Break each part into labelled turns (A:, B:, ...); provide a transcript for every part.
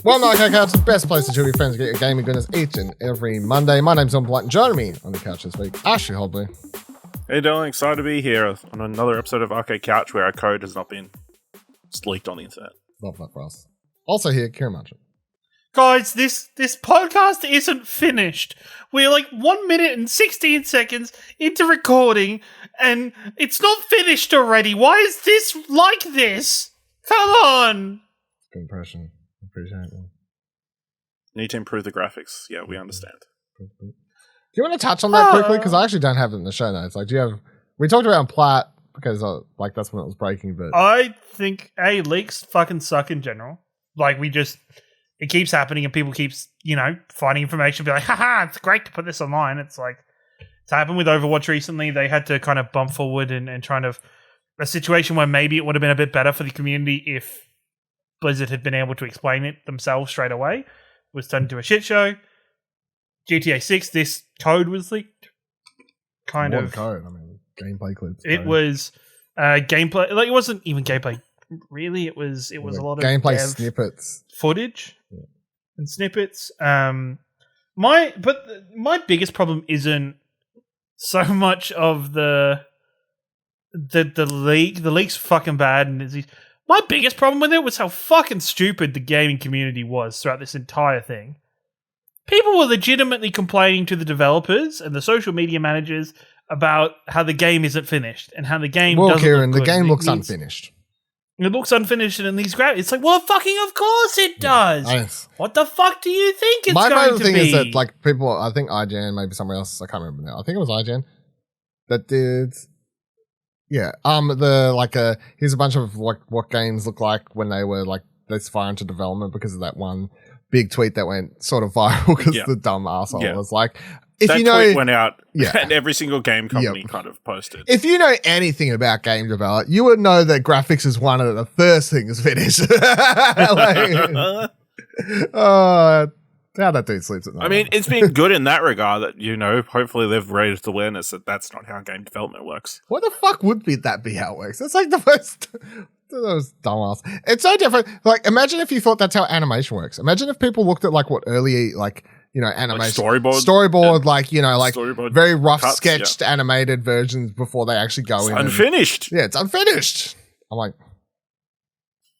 A: Welcome to Arcade Couch, the best place to chill with your friends and get your gaming goodness each and every Monday. My name's John Blight, and joining me on the couch this week, Ashley Hobley.
B: Hey darling, excited to be here on another episode of Arcade Couch where our code has not been leaked on the internet.
A: Love that for us. Also here, Kieran Marchant.
C: Guys, this podcast isn't finished. We're like 1 minute and 16 seconds into recording, and it's not finished already. Why is this like this? Come on!
A: Good impression. Appreciate it.
B: Need to improve the graphics. Yeah, we understand.
A: Do you want to touch on that quickly? Because I actually don't have it in the show notes. Like, do you have? We talked about Plat because like that's when it was breaking. But
C: I think leaks fucking suck in general. Like it keeps happening, and people keeps finding information, be like, haha, it's great to put this online. It's like it's happened with Overwatch recently. They had to kind of bump forward and trying to a situation where maybe it would have been a bit better for the community if Blizzard had been able to explain it themselves straight away. It was turned into a shit show. GTA6, this code was leaked. Code. I mean, gameplay clips. It was gameplay. Like, it wasn't even gameplay. Really, it was a lot of
A: gameplay snippets,
C: footage, and snippets. My biggest problem isn't so much of the leak. The leak's fucking bad, and my biggest problem with it was how fucking stupid the gaming community was throughout this entire thing. People were legitimately complaining to the developers and the social media managers about how the game isn't finished and how the game doesn't
A: Kieran,
C: look
A: the
C: good.
A: game looks unfinished.
C: It looks unfinished, and these graphics. It's like, well, fucking of course it does. What the fuck do you think it's going to be?
A: My favorite thing is that, like, people, I think IGN, maybe somewhere else, I can't remember now. I think it was IGN that did. Yeah. Here's a bunch of like what games look like when they were like this far into development because of that one big tweet that went sort of viral because the dumb asshole was like, if
B: that
A: you know,
B: tweet went out and every single game company kind of posted.
A: If you know anything about game development, you would know that graphics is one of the first things finished. How that dude sleeps at night.
B: I mean, it's been good in that regard that, hopefully they've raised awareness that that's not how game development works.
A: What the fuck would that be how it works? That's like the most those dumbass. It's so different. Like, imagine if you thought that's how animation works. Imagine if people looked at like what early animation storyboard, storyboard very rough cuts, sketched animated versions before they actually go in.
B: Unfinished.
A: It's unfinished. I'm like,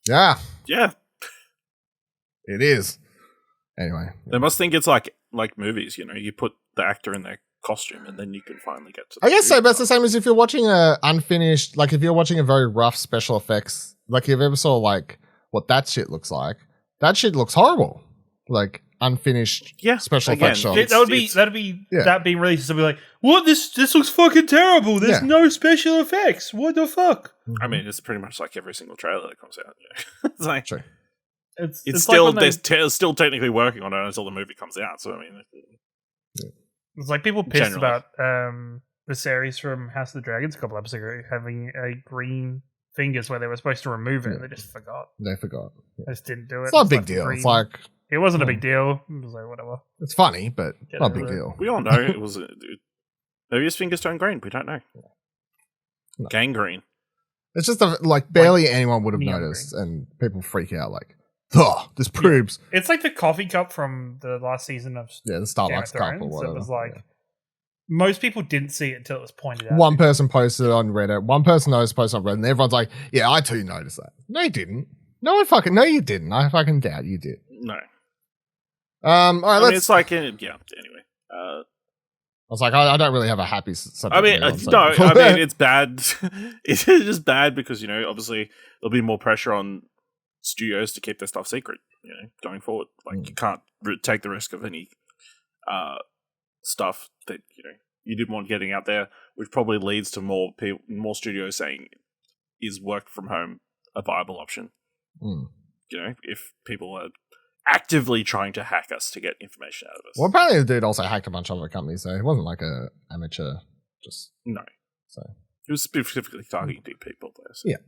A: yeah, it is. Anyway,
B: they must think it's like movies. You put the actor in their costume and then you can finally get to.
A: I guess so, but it's the same as if you're watching a unfinished, like if you're watching a very rough special effects, like if you ever saw like what that shit looks like, that shit looks horrible. Like unfinished special effects shots.
C: That being released to be like, what? This looks fucking terrible. There's no special effects. What the fuck?
B: I mean, it's pretty much like every single trailer that comes out. It's like
A: true.
B: It's still like they're still technically working on it until the movie comes out. So I mean,
C: it's like people pissed about the series from House of the Dragons a couple episodes ago having a green fingers where they were supposed to remove it. And they just forgot.
A: They forgot.
C: They just didn't do it.
A: It's not a big deal. It's like
C: it wasn't a big deal. It was like whatever.
A: It's funny, but not a big deal.
B: We all know it was. Maybe his fingers turn green. We don't know. No. Gangrene.
A: It's just barely anyone would have noticed, and people freak out like. This proves.
C: It's like the coffee cup from the last season of
A: the Starbucks cup or whatever.
C: It was like most people didn't see it until it was pointed out.
A: One person posted it on Reddit. One person posted on Reddit, and everyone's like, "Yeah, I too noticed that." No, you didn't. No, you didn't. I fucking doubt you did.
B: No.
A: All right. Let's.
B: It's like Anyway.
A: I was like, I don't really have a happy subject.
B: I mean, it's bad. It's just bad because obviously there'll be more pressure on studios to keep their stuff secret, going forward. Like you can't take the risk of any stuff that you didn't want getting out there, which probably leads to more studios saying, "Is work from home a viable option?" If people are actively trying to hack us to get information out of us.
A: Well, apparently the dude also hacked a bunch of other companies, so it wasn't like a amateur.
B: No.
A: So
B: it was specifically targeting people there. So.
A: Yeah.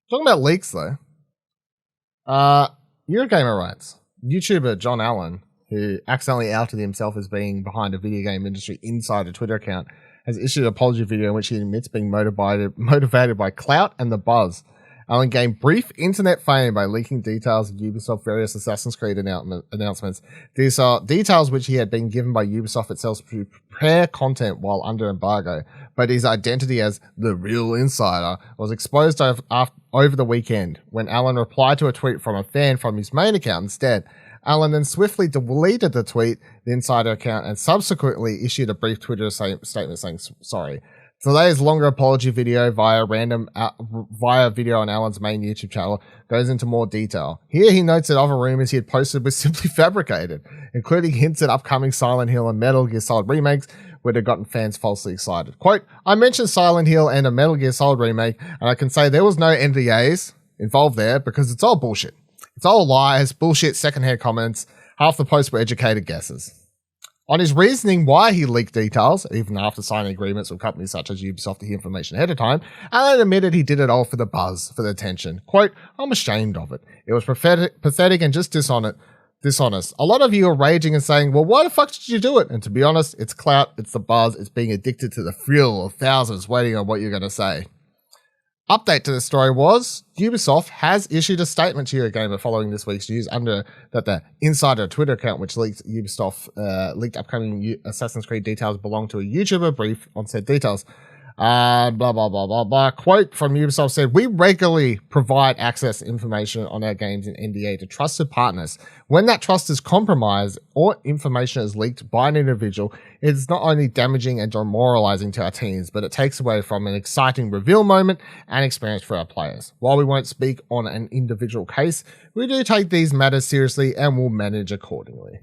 A: Talking about leaks though. Eurogamer writes, YouTuber John Allen, who accidentally outed himself as being behind a video game industry insider Twitter account, has issued an apology video in which he admits being motivated by clout and the buzz. Alan gained brief internet fame by leaking details of Ubisoft's various Assassin's Creed announcements. These are details which he had been given by Ubisoft itself to prepare content while under embargo, but his identity as the real insider was exposed over the weekend when Alan replied to a tweet from a fan from his main account instead. Alan then swiftly deleted the tweet, the insider account, and subsequently issued a brief Twitter statement saying sorry. Today's longer apology video via video on Alan's main YouTube channel goes into more detail. Here he notes that other rumors he had posted were simply fabricated, including hints at upcoming Silent Hill and Metal Gear Solid remakes would have gotten fans falsely excited. Quote, I mentioned Silent Hill and a Metal Gear Solid remake, and I can say there was no NDAs involved there because it's all bullshit. It's all lies, bullshit, secondhand comments. Half the posts were educated guesses. On his reasoning why he leaked details, even after signing agreements with companies such as Ubisoft to hear information ahead of time, Alan admitted he did it all for the buzz, for the attention. Quote, I'm ashamed of it. It was pathetic and just dishonest. A lot of you are raging and saying, well, why the fuck did you do it? And to be honest, it's clout, it's the buzz, it's being addicted to the thrill of thousands waiting on what you're going to say. Update to the story was Ubisoft has issued a statement to Eurogamer following this week's news under that the insider Twitter account which leaked leaked upcoming Assassin's Creed details belonged to a YouTuber brief on said details. Blah, blah, blah, blah, blah. Quote from Ubisoft said, we regularly provide access information on our games in NDA to trusted partners. When that trust is compromised or information is leaked by an individual, it is not only damaging and demoralizing to our teams, but it takes away from an exciting reveal moment and experience for our players. While we won't speak on an individual case, we do take these matters seriously and will manage accordingly.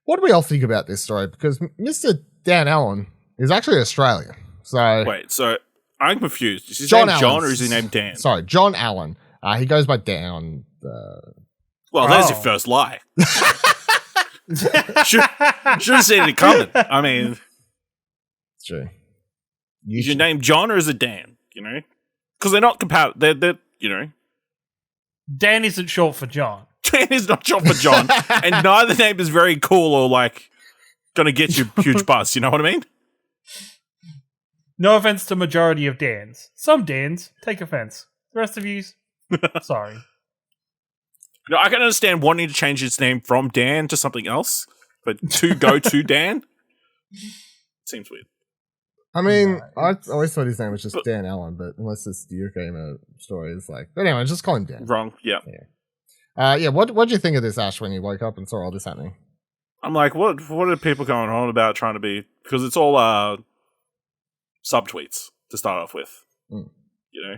A: What do we all think about this story? Because Mr. Dan Allen is actually Australian. So
B: wait, so I'm confused. Is his name John or is his name Dan?
A: Sorry, John Allen. He goes by Dan on
B: Well, there's your first lie. Should have seen it coming. I mean,
A: it's true.
B: Is your name John or is it Dan? You know, because they're not compatible. They're you know,
C: Dan isn't short for John.
B: Dan is not short for John, and neither name is very cool or like going to get you huge buzz. You know what I mean?
C: No offense to majority of Dans. Some Dans take offense. The rest of yous, sorry.
B: No, I can understand wanting to change his name from Dan to something else, but to go to Dan seems weird.
A: I mean, I always thought his name was just Dan Allen, but unless it's the Eurogamer story, it's like. But anyway, just call him Dan.
B: Wrong. Yeah.
A: What did you think of this, Ash, when you woke up and saw all this happening?
B: I'm like, what are people going on about trying to be? Because it's all subtweets to start off with, you know.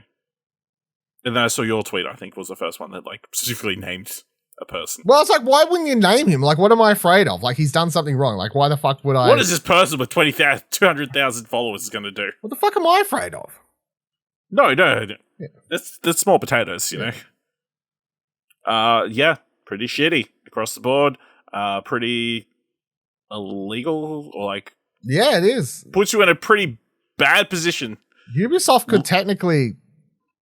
B: And then I saw your tweet. I think was the first one that like specifically named a person.
A: Well, it's like, why wouldn't you name him? Like, what am I afraid of? Like, he's done something wrong. Like, why the fuck would I?
B: What is this person with 200,000 followers going to do?
A: What the fuck am I afraid of?
B: No. Yeah. That's small potatoes, you know. Pretty shitty across the board. Pretty illegal, or like.
A: Yeah, it is.
B: Puts you in a pretty bad position.
A: Ubisoft could technically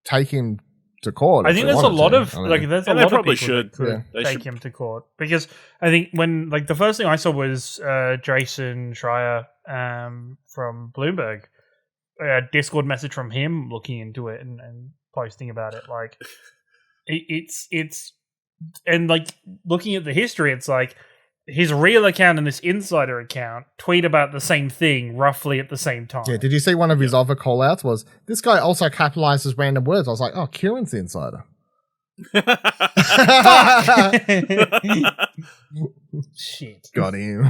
A: take him to court.
C: I think there's a lot of there's a lot of people
B: should
C: take him to court, because I think when like the first thing I saw was Jason Schreier from Bloomberg, a Discord message from him looking into it and posting about it. Like it's and like looking at the history, it's like his real account and this insider account tweet about the same thing roughly at the same time.
A: Yeah, did you see one of his other call-outs was, this guy also capitalizes random words. I was like, oh, Kieran's the insider.
C: Shit.
A: Got him.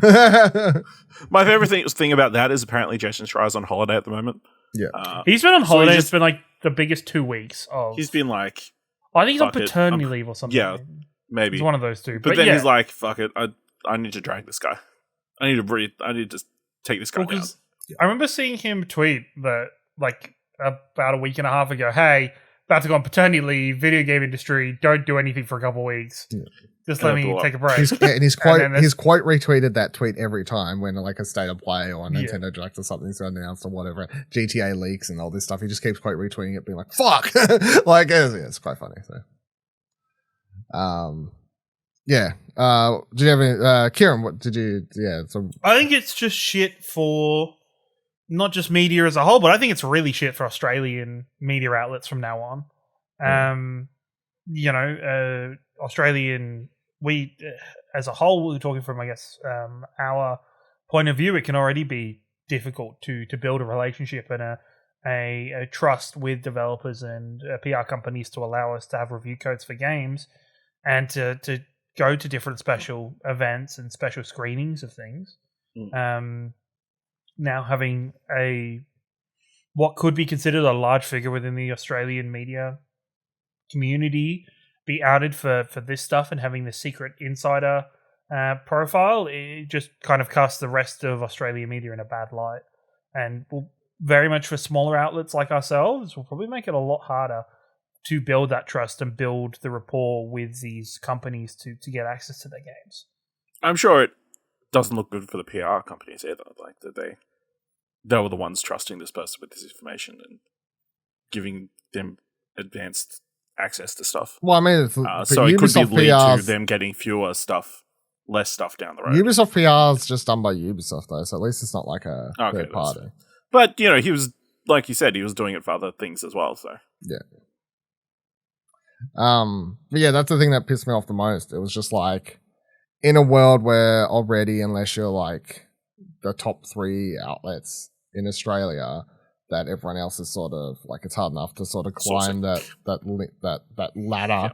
B: My favorite thing about that is apparently Jason Schreier's on holiday at the moment.
A: Yeah.
C: He's been on holiday. It's been like the biggest 2 weeks of...
B: He's been like...
C: I think he's on paternity leave or something.
B: Yeah, maybe.
C: It's one of those two.
B: But then he's like, fuck it, I need to drag this guy. I need to take this guy down.
C: I remember seeing him tweet that like about a week and a half ago, hey, about to go on paternity leave, video game industry, don't do anything for a couple of weeks. Yeah. Just let me take a break.
A: He's quite retweeted that tweet every time when like a state of play or a Nintendo Direct or something's announced or whatever, GTA leaks and all this stuff. He just keeps quite retweeting it, being like, fuck! Like, it's quite funny. So, did you have any, Kieran, what did you,
C: I think it's just shit for not just media as a whole, but I think it's really shit for Australian media outlets from now on. Australian, we as a whole, we're talking from, I guess, our point of view, it can already be difficult to build a relationship and a trust with developers and PR companies to allow us to have review codes for games and to go to different special events and special screenings of things. Now having what could be considered a large figure within the Australian media community be outed for this stuff and having the secret insider profile, it just kind of casts the rest of Australian media in a bad light. And will very much for smaller outlets like ourselves, will probably make it a lot harder to build that trust and build the rapport with these companies to get access to their games.
B: I'm sure it doesn't look good for the PR companies either. Like that they were the ones trusting this person with this information and giving them advanced access to stuff.
A: Well, I mean,
B: so it could be lead to them getting less stuff down the road.
A: Ubisoft PR is just done by Ubisoft though, so at least it's not like a third party.
B: But he was, like you said, he was doing it for other things as well. So
A: yeah. But yeah, that's the thing that pissed me off the most. It was just like, in a world where already, unless you're like the top 3 outlets in Australia, that everyone else is sort of like, it's hard enough to sort of climb that ladder,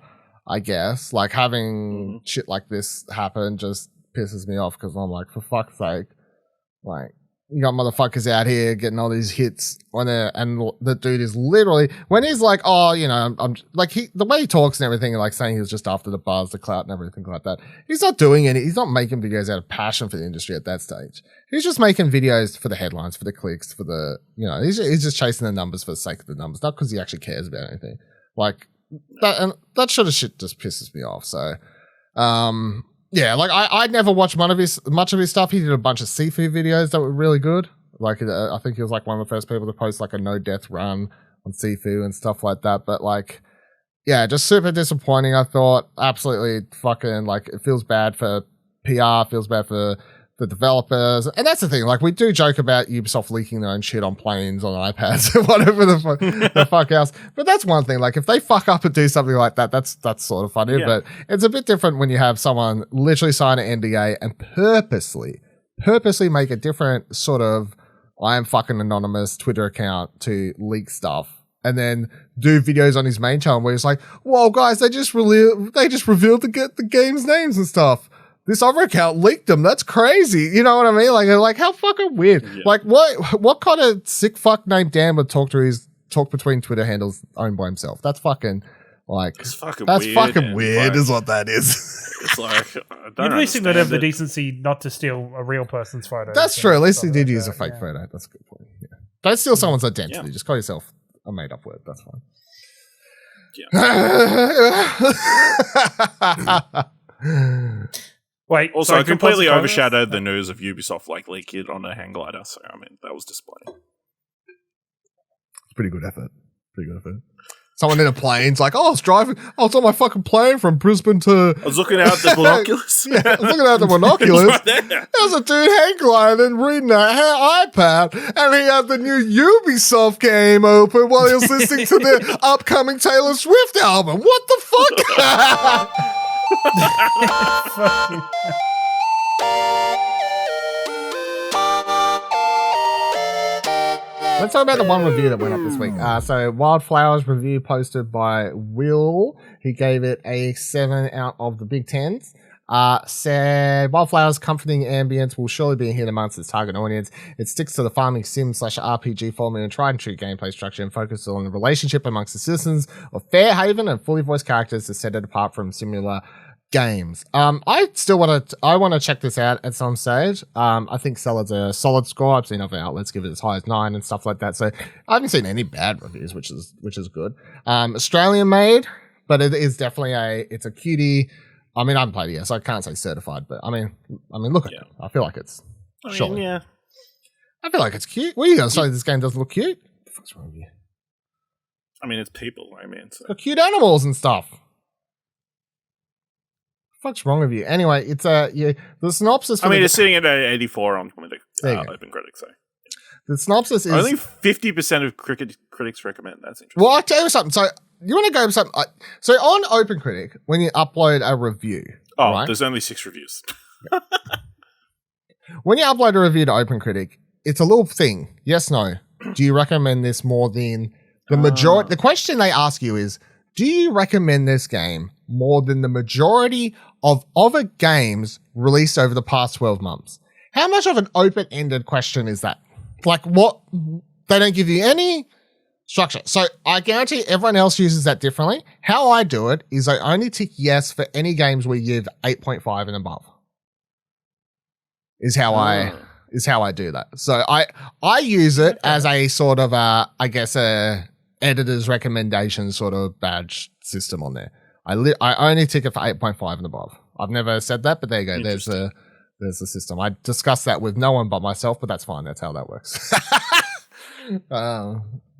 A: I guess. Like having shit like this happen just pisses me off because I'm like, for fuck's sake, like, you got motherfuckers out here getting all these hits on there, and the dude is literally, when he's like, oh, I'm like, the way he talks and everything, like saying he was just after the buzz, the clout and everything like that. He's not doing he's not making videos out of passion for the industry at that stage. He's just making videos for the headlines, for the clicks, for the, he's just chasing the numbers for the sake of the numbers, not because he actually cares about anything. Like that, and that sort of shit just pisses me off. So, yeah, like I'd never watched much of his stuff. He did a bunch of Sifu videos that were really good. Like I think he was like one of the first people to post like a no death run on Sifu and stuff like that. But like, yeah, just super disappointing. I thought absolutely fucking like, it feels bad for PR, feels bad for the developers, and that's the thing. Like, we do joke about Ubisoft leaking their own shit on planes, on iPads, or whatever the fuck else. But that's one thing. Like, if they fuck up and do something like that, that's sort of funny. Yeah. But it's a bit different when you have someone literally sign an NDA and purposely make a different sort of I am fucking anonymous Twitter account to leak stuff, and then do videos on his main channel where he's like, "Whoa, guys, they just revealed the game's names and stuff. This other account leaked them. That's crazy." You know what I mean? Like how fucking weird. Yeah. Like what kind of sick fuck named Dan would talk between Twitter handles owned by himself? That's fucking like that's fucking weird is what that is.
B: It's like,
C: you'd at least think they'd have the decency not to steal a real person's photo.
A: That's true. At least he did use a fake photo. That's a good point. Yeah. Don't steal someone's identity. Yeah. Just call yourself a made up word. That's fine.
B: Yeah.
C: Wait,
B: also, I completely overshadowed the news of Ubisoft like leaking it on a hang glider. So I mean, that was disappointing.
A: It's pretty good effort. Someone in a plane's like, I was on my fucking plane from Brisbane to...
B: I was looking out the binoculars.
A: Yeah, I was looking out the binoculars. Right there. There was a dude hang gliding, reading an iPad, and he had the new Ubisoft game open while he was listening to the upcoming Taylor Swift album. What the fuck? Let's talk about the one review that went up this week. So Wildflowers review posted by Will. He gave it a 7 out of the Big Tens. Said Wildflowers' comforting ambience will surely be a hit amongst its target audience. It sticks to the farming sim / RPG formula and tried and true gameplay structure and focuses on the relationship amongst the citizens of Fairhaven and fully voiced characters to set it apart from similar games. I want to check this out at some stage. I think Solid's a solid score. I've seen other outlets give it as high as 9 and stuff like that. So I haven't seen any bad reviews, which is good. Australian made, but it is definitely it's a cutie. I mean, I haven't played it yet, so I can't say certified, but I mean, look at it. I feel like it's I feel like it's cute. What are you going to say? This game doesn't look cute? What the fuck's wrong with you?
B: I mean, it's people. I mean,
A: it's got cute animals and stuff. What's wrong with you? Anyway, it's the synopsis.
B: It's sitting at 84 on Open Critics. So
A: the synopsis is
B: only 50% of critics recommend. That's interesting.
A: Well, I'll tell you something. So you want to go something so on OpenCritic when you upload a review.
B: Oh,
A: right?
B: There's only 6 reviews.
A: When you upload a review to OpenCritic, it's a little thing. Yes, no. Do you recommend this more than the majority? The question they ask you is, do you recommend this game more than the majority of other games released over the past 12 months? How much of an open-ended question is that? Like what? They don't give you any structure. So I guarantee everyone else uses that differently. How I do it is I only tick yes for any games we give 8.5 and above. Is how I do that. So I use it as a sort of a editor's recommendation sort of badge system on there. I only tick it for 8.5 and above. I've never said that, but there you go. There's the system. I discussed that with no one but myself, but that's fine. That's how that works.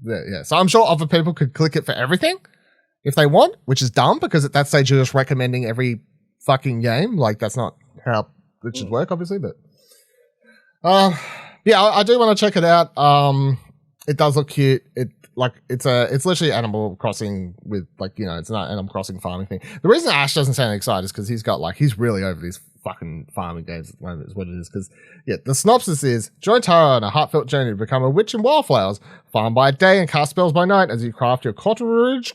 A: Yeah. So I'm sure other people could click it for everything if they want, which is dumb because at that stage you're just recommending every fucking game. Like that's not how it should work, obviously, but I do want to check it out. It does look cute. It's literally Animal Crossing with it's not Animal Crossing farming thing. The reason Ash doesn't sound excited is because he's really over these fucking farming games at the moment is what it is. Because the synopsis is join Tara on a heartfelt journey to become a witch in wildflowers, farm by day and cast spells by night as you craft your cottage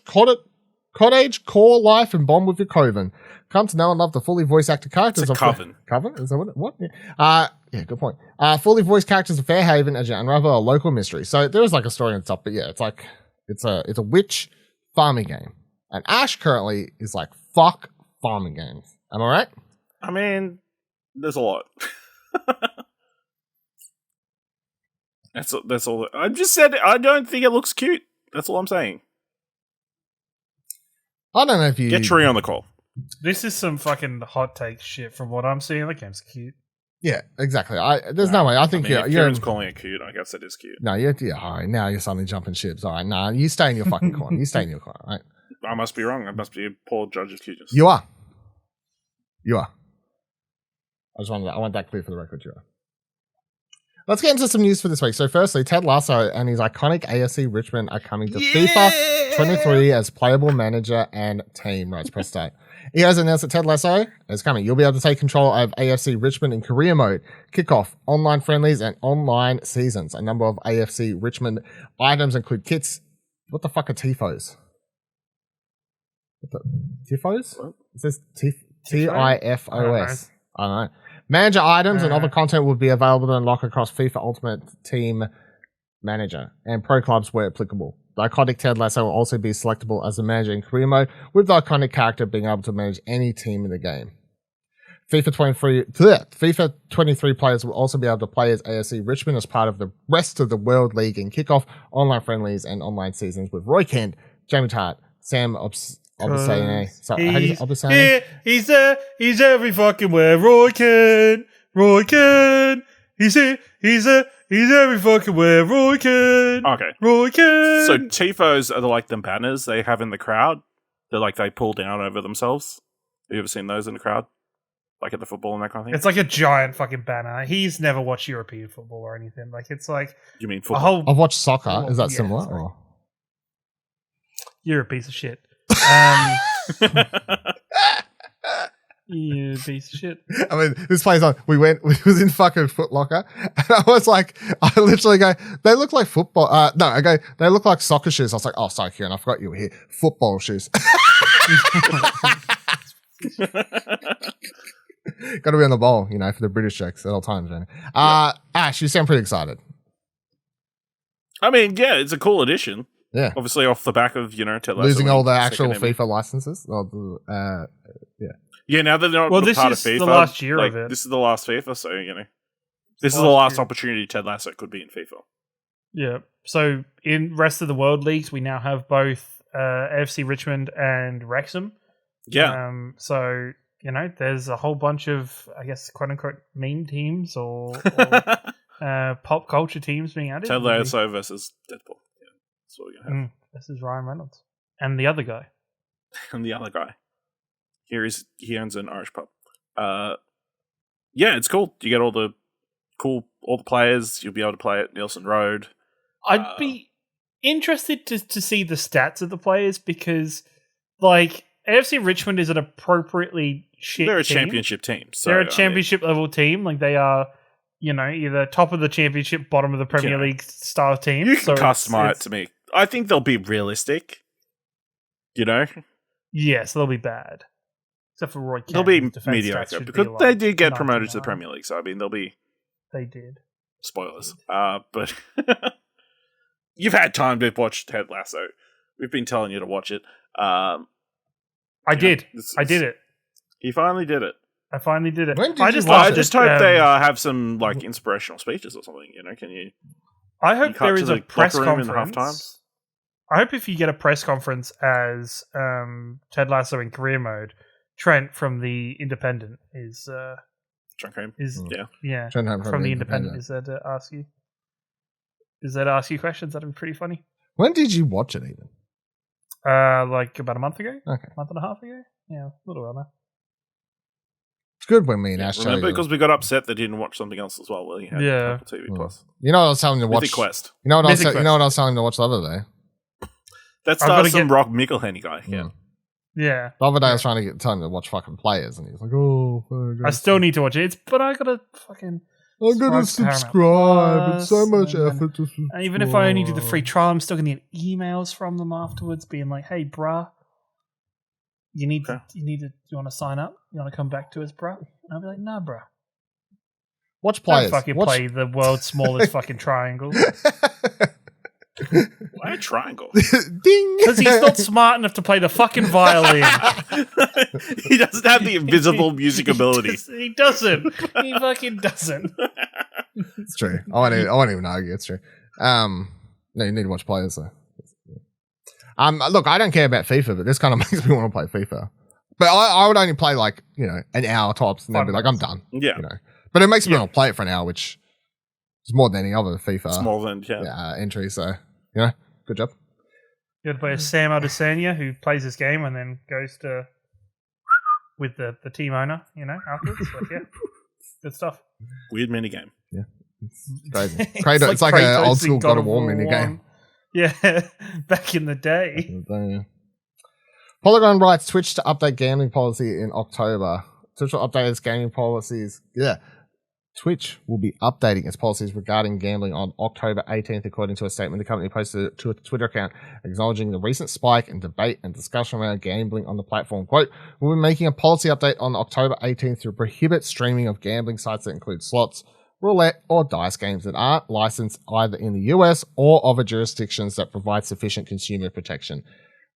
A: core life and bond with your coven. Come to know and love the fully voice acted characters
B: It's a coven.
A: Coven? Is that what? Yeah, good point. Fully voiced characters of Fairhaven as you unravel a local mystery. So there is a story and stuff, but it's a witch farming game. And Ash currently is fuck farming games. Am I right?
B: I mean, there's a lot. That's all. I just said I don't think it looks cute. That's all I'm saying.
A: I don't know if you
B: get Tree on the call.
C: This is some fucking hot take shit from what I'm seeing. The game's cute.
A: Yeah, exactly. There's no way. I think you're
B: calling it cute. I guess it is cute.
A: No, all right. Now you're suddenly jumping ships. All right, nah, you stay in your fucking corner. You stay in your corner, right?
B: I must be wrong. I must be a poor judge of cuteness.
A: You are. I want that clear for the record, you are. Let's get into some news for this week. So firstly, Ted Lasso and his iconic AFC Richmond are coming to FIFA 23 as playable manager and team. Right, press start. He has announced that Ted Lasso is coming. You'll be able to take control of AFC Richmond in career mode, kickoff, online friendlies, and online seasons. A number of AFC Richmond items include kits. What the fuck are TIFOs? TIFOs?
B: What?
A: It says TIFOS. I don't know. Manager items and other content will be available to unlock across FIFA Ultimate Team Manager and Pro Clubs where applicable. The iconic Ted Lasso will also be selectable as a manager in career mode, with the iconic character being able to manage any team in the game. FIFA 23 players will also be able to play as AFC Richmond as part of the rest of the World League and kickoff, online friendlies, and online seasons with Roy Kent, Jamie Tart, Sam Obisane. Sorry, how do you say Obisane?
C: He's every fucking where. Roy Kent. He's every fucking where. Roy Kent.
B: Okay.
C: Roy Kent.
B: So TIFOs are like them banners they have in the crowd. They pull down over themselves. Have you ever seen those in the crowd? Like at the football and that kind of thing?
C: It's like a giant fucking banner. He's never watched European football or anything. It's like...
B: You mean football?
A: I've watched soccer. Is that similar? Or?
C: You're a piece of shit. You piece of shit.
A: I mean, this plays on. We was in fucking Foot Locker, and I literally go, they look like football. I go, they look like soccer shoes. I was like, oh, sorry, Kieran, I forgot you were here. Football shoes. Got to be on the ball, for the British jokes at all times, man. Ash, you sound pretty excited.
B: I mean, yeah, it's a cool addition.
A: Yeah.
B: Obviously off the back of, Ted Lasso.
A: Losing all the actual FIFA licenses.
B: Yeah. Yeah, now that they're not part of FIFA.
C: This is the last year of it.
B: This is the last FIFA, so, this is the last opportunity Ted Lasso could be in FIFA.
C: Yeah. So in rest of the world leagues, we now have both AFC Richmond and Wrexham.
B: Yeah.
C: So, there's a whole bunch of, I guess, quote unquote meme teams or pop culture teams being added.
B: Ted Lasso versus Deadpool. Yeah, that's what we're going to have.
C: This is Ryan Reynolds. And the other guy.
B: He owns an Irish pub. Yeah, it's cool. You get all the players. You'll be able to play at Nielsen Road.
C: I'd be interested to see the stats of the players because, like, AFC Richmond is an appropriately shit
B: They're a
C: team.
B: championship team. So,
C: They're a championship level team. Like, they are, either top of the championship, bottom of the Premier League style team.
B: You can customize it to me. I think they'll be realistic.
C: Yeah, so they'll be bad. Except for Roy Kent.
B: They'll be mediocre because they did get promoted to the Premier League. So, I mean, they'll be...
C: They did.
B: Spoilers. But you've had time to watch Ted Lasso. We've been telling you to watch it.
C: I did it.
B: He finally did it.
C: I finally did it.
A: I
B: just hope they have some like inspirational speeches or something. Can you?
C: I hope there is a press conference.
B: In halftime?
C: I hope if you get a press conference as Ted Lasso in career mode, Trent from the Independent is
B: Trent Cream.
C: Yeah.
A: Trent
C: from the Independent is there to ask you. Is there to ask you questions? That'd be pretty funny.
A: When did you watch it even?
C: Like about a month ago.
A: Okay.
C: Month and a half ago. Yeah, a little while now.
A: It's good when me and Ash
B: remember because we got upset they didn't watch something else as well. He had Apple TV Plus.
A: You know what I was telling you to watch?
B: Mythic Quest.
A: You know what I was telling you to watch the other day?
B: That's some Rock McElhenney guy. Yeah.
C: Yeah.
A: The other day I was trying to tell him to watch fucking Players, and he was like, "Oh,
C: I still need to watch it. But I gotta fucking.
A: I'm gonna subscribe. It's so much effort to subscribe.
C: And even if I only do the free trial, I'm still gonna get emails from them afterwards, being like, "Hey, bruh, you want to sign up? You want to come back to us, bruh?" And I'll be like, "Nah, bruh.
A: Watch Players.
C: Don't fucking play the world's smallest fucking triangle."
B: Why a triangle?
A: Ding!
C: Because he's not smart enough to play the fucking violin.
B: He doesn't have the invisible music ability.
C: He doesn't. He fucking doesn't.
A: It's true. I won't even argue. It's true. No, you need to watch Players though. Look, I don't care about FIFA, but this kind of makes me want to play FIFA. But I would only play like an hour tops, and then be like, I'm done.
B: Yeah.
A: But it makes me want to play it for an hour, which is more than any other FIFA.
B: It's more than
A: entry. So good job.
C: You got to play a Sam Adesanya who plays this game and then goes to with the team owner, afterwards. Like, good stuff.
B: Weird mini game.
A: Yeah, it's crazy. It's like an old school God of War mini game.
C: Yeah, back in the day.
A: Polygon writes Twitch to update gambling policy in October. Twitch will update its gaming policies. Yeah. Twitch will be updating its policies regarding gambling on October 18th, according to a statement the company posted to its Twitter account, acknowledging the recent spike in debate and discussion around gambling on the platform. Quote, "We'll be making a policy update on October 18th to prohibit streaming of gambling sites that include slots, roulette, or dice games that aren't licensed either in the US or other jurisdictions that provide sufficient consumer protection,"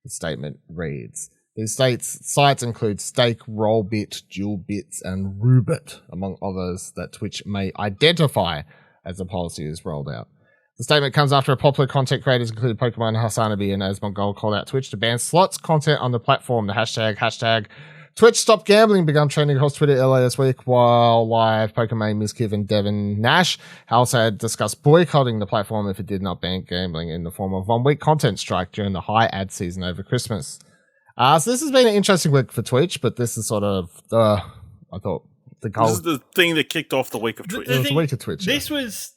A: the statement reads. These sites include Stake, Rollbit, Duelbits, and Roobit, among others that Twitch may identify as the policy is rolled out. The statement comes after popular content creators, including Pokemon, Hasanabi, and Asmongold, called out Twitch to ban slots content on the platform. The hashtag Twitch Stop Gambling began trending across Twitter earlier this week, while live Pokemon Mizkiv and Devin Nash also had discussed boycotting the platform if it did not ban gambling in the form of 1-week content strike during the high ad season over Christmas. So this has been an interesting week for Twitch, but this is sort of I thought the goal.
B: This is the thing that kicked off the week of Twitch.
A: It was the week of Twitch.
C: This was.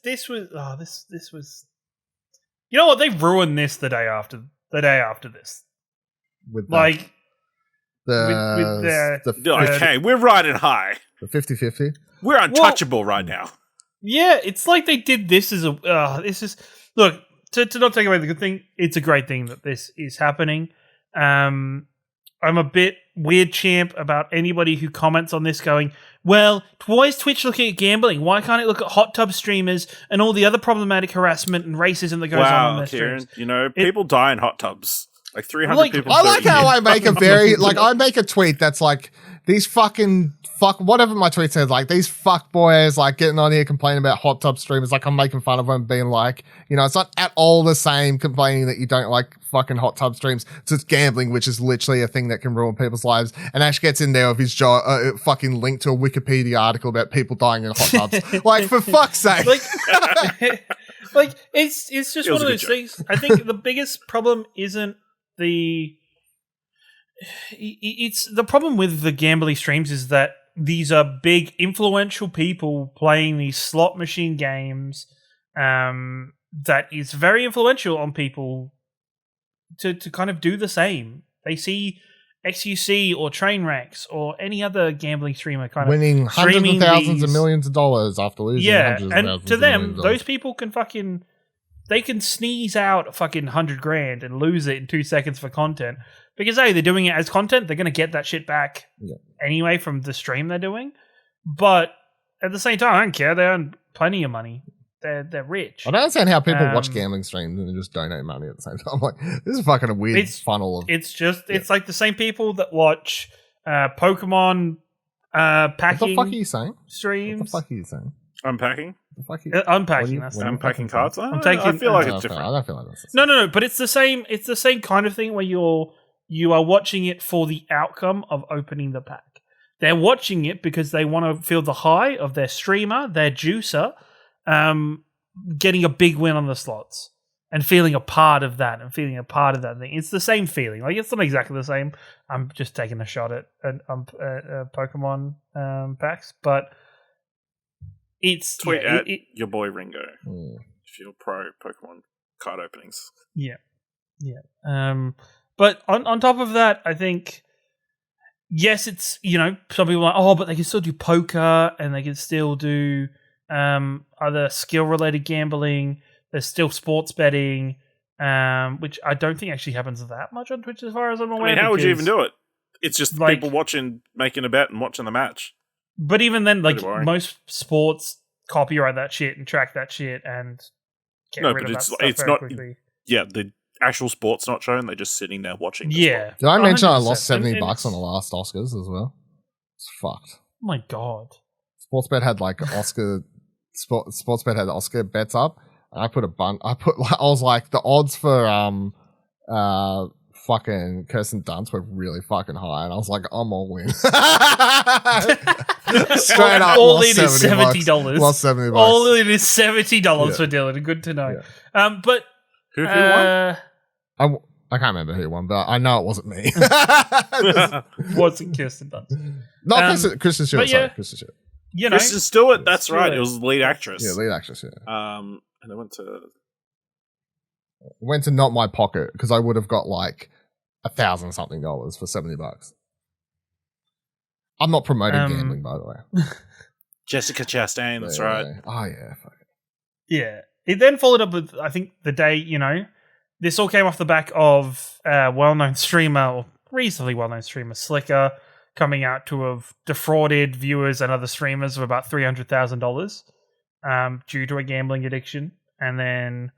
C: You know what? They ruined this the day after this.
A: With
C: like
B: okay, we're riding high.
A: The 50-50.
B: We're untouchable right now.
C: Yeah, it's like they did this as a. This is look to not take away the good thing. It's a great thing that this is happening. I'm a bit weird champ about anybody who comments on this going, well, why is Twitch looking at gambling? Why can't it look at hot tub streamers and all the other problematic harassment and racism that goes on their
B: Kieran,
C: streams?
B: People die in hot tubs. Like 300 people.
A: I like how I make I make a tweet that's like, these whatever my tweet says, like these fuck boys like getting on here complaining about hot tub streamers, like I'm making fun of them, being like, it's not at all the same complaining that you don't like fucking hot tub streams. So it's gambling, which is literally a thing that can ruin people's lives. And Ash gets in there with his fucking link to a Wikipedia article about people dying in hot tubs. Like, for fuck's sake.
C: It's just one of those things. I think the biggest problem isn't it's the problem with the gambling streams is that these are big influential people playing these slot machine games that is very influential on people to kind of do the same. They see XUC or Trainwrecks or any other gambling streamer kind
A: winning
C: of
A: hundreds of thousands
C: these,
A: of millions of dollars after losing hundreds of
C: and
A: thousands
C: to
A: of
C: them,
A: millions of
C: those
A: dollars.
C: people can they can sneeze out fucking $100,000 and lose it in 2 seconds for content because they're doing it as content. They're going to get that shit back anyway from the stream they're doing. But at the same time, I don't care. They earn plenty of money. They're rich.
A: I don't understand how people watch gambling streams and just donate money at the same time. Like, this is fucking a weird funnel of.
C: It's like the same people that watch Pokemon packing.
A: What the fuck are you saying?
C: Streams.
A: What the fuck are you saying?
B: Unpacking?
C: Unpacking.
B: Unpacking cards? I feel like it's different.
A: I don't feel like that's
C: No. But it's the same. It's the same kind of thing where you are watching it for the outcome of opening the pack. They're watching it because they want to feel the high of their streamer, their juicer, getting a big win on the slots and feeling a part of that thing. It's the same feeling. Like, it's not exactly the same. I'm just taking a shot at Pokemon packs, but it's
B: tweet at your boy Ringo if you're pro Pokemon card openings.
C: Yeah. But on top of that, I think, yes, it's, some people are like, but they can still do poker and they can still do other skill-related gambling. There's still sports betting, which I don't think actually happens that much on Twitch as far as I'm aware.
B: I mean, how would you even do it? It's just people making a bet and watching the match.
C: But even then, most sports copyright that shit and track that shit and get rid of that stuff very quickly.
B: Yeah, the actual sport's not shown. They're just sitting there watching.
C: Yeah.
A: Did I mention I lost $70 on the last Oscars as well? It's fucked.
C: Oh my god.
A: Sportsbet had Sportsbet had Oscar bets up. And I was like, the odds for fucking Kirsten Dunst were really fucking high, and I was like, I'm all in. Straight up,
C: all in is $70.
A: Lost $70.
C: All in is $70 for Dylan. Good to know.
B: Yeah.
C: But
B: who won?
A: I can't remember who won, but I know it wasn't me.
C: Wasn't Kirsten Dunst?
A: No, Kristen Stewart. Sorry, Kristen Stewart.
B: Kristen Stewart. That's right. It was the lead actress.
A: Yeah, lead actress. Yeah.
B: And it
A: went to not my pocket because I would have got like $1,000 something for $70. I'm not promoting gambling, by the way.
B: Jessica Chastain. That's right.
A: Oh yeah. Fuck it.
C: Yeah. It then followed up with, I think, the day, this all came off the back of well-known streamer, or reasonably well-known streamer, Slicker, coming out to have defrauded viewers and other streamers of about $300,000 due to a gambling addiction. And then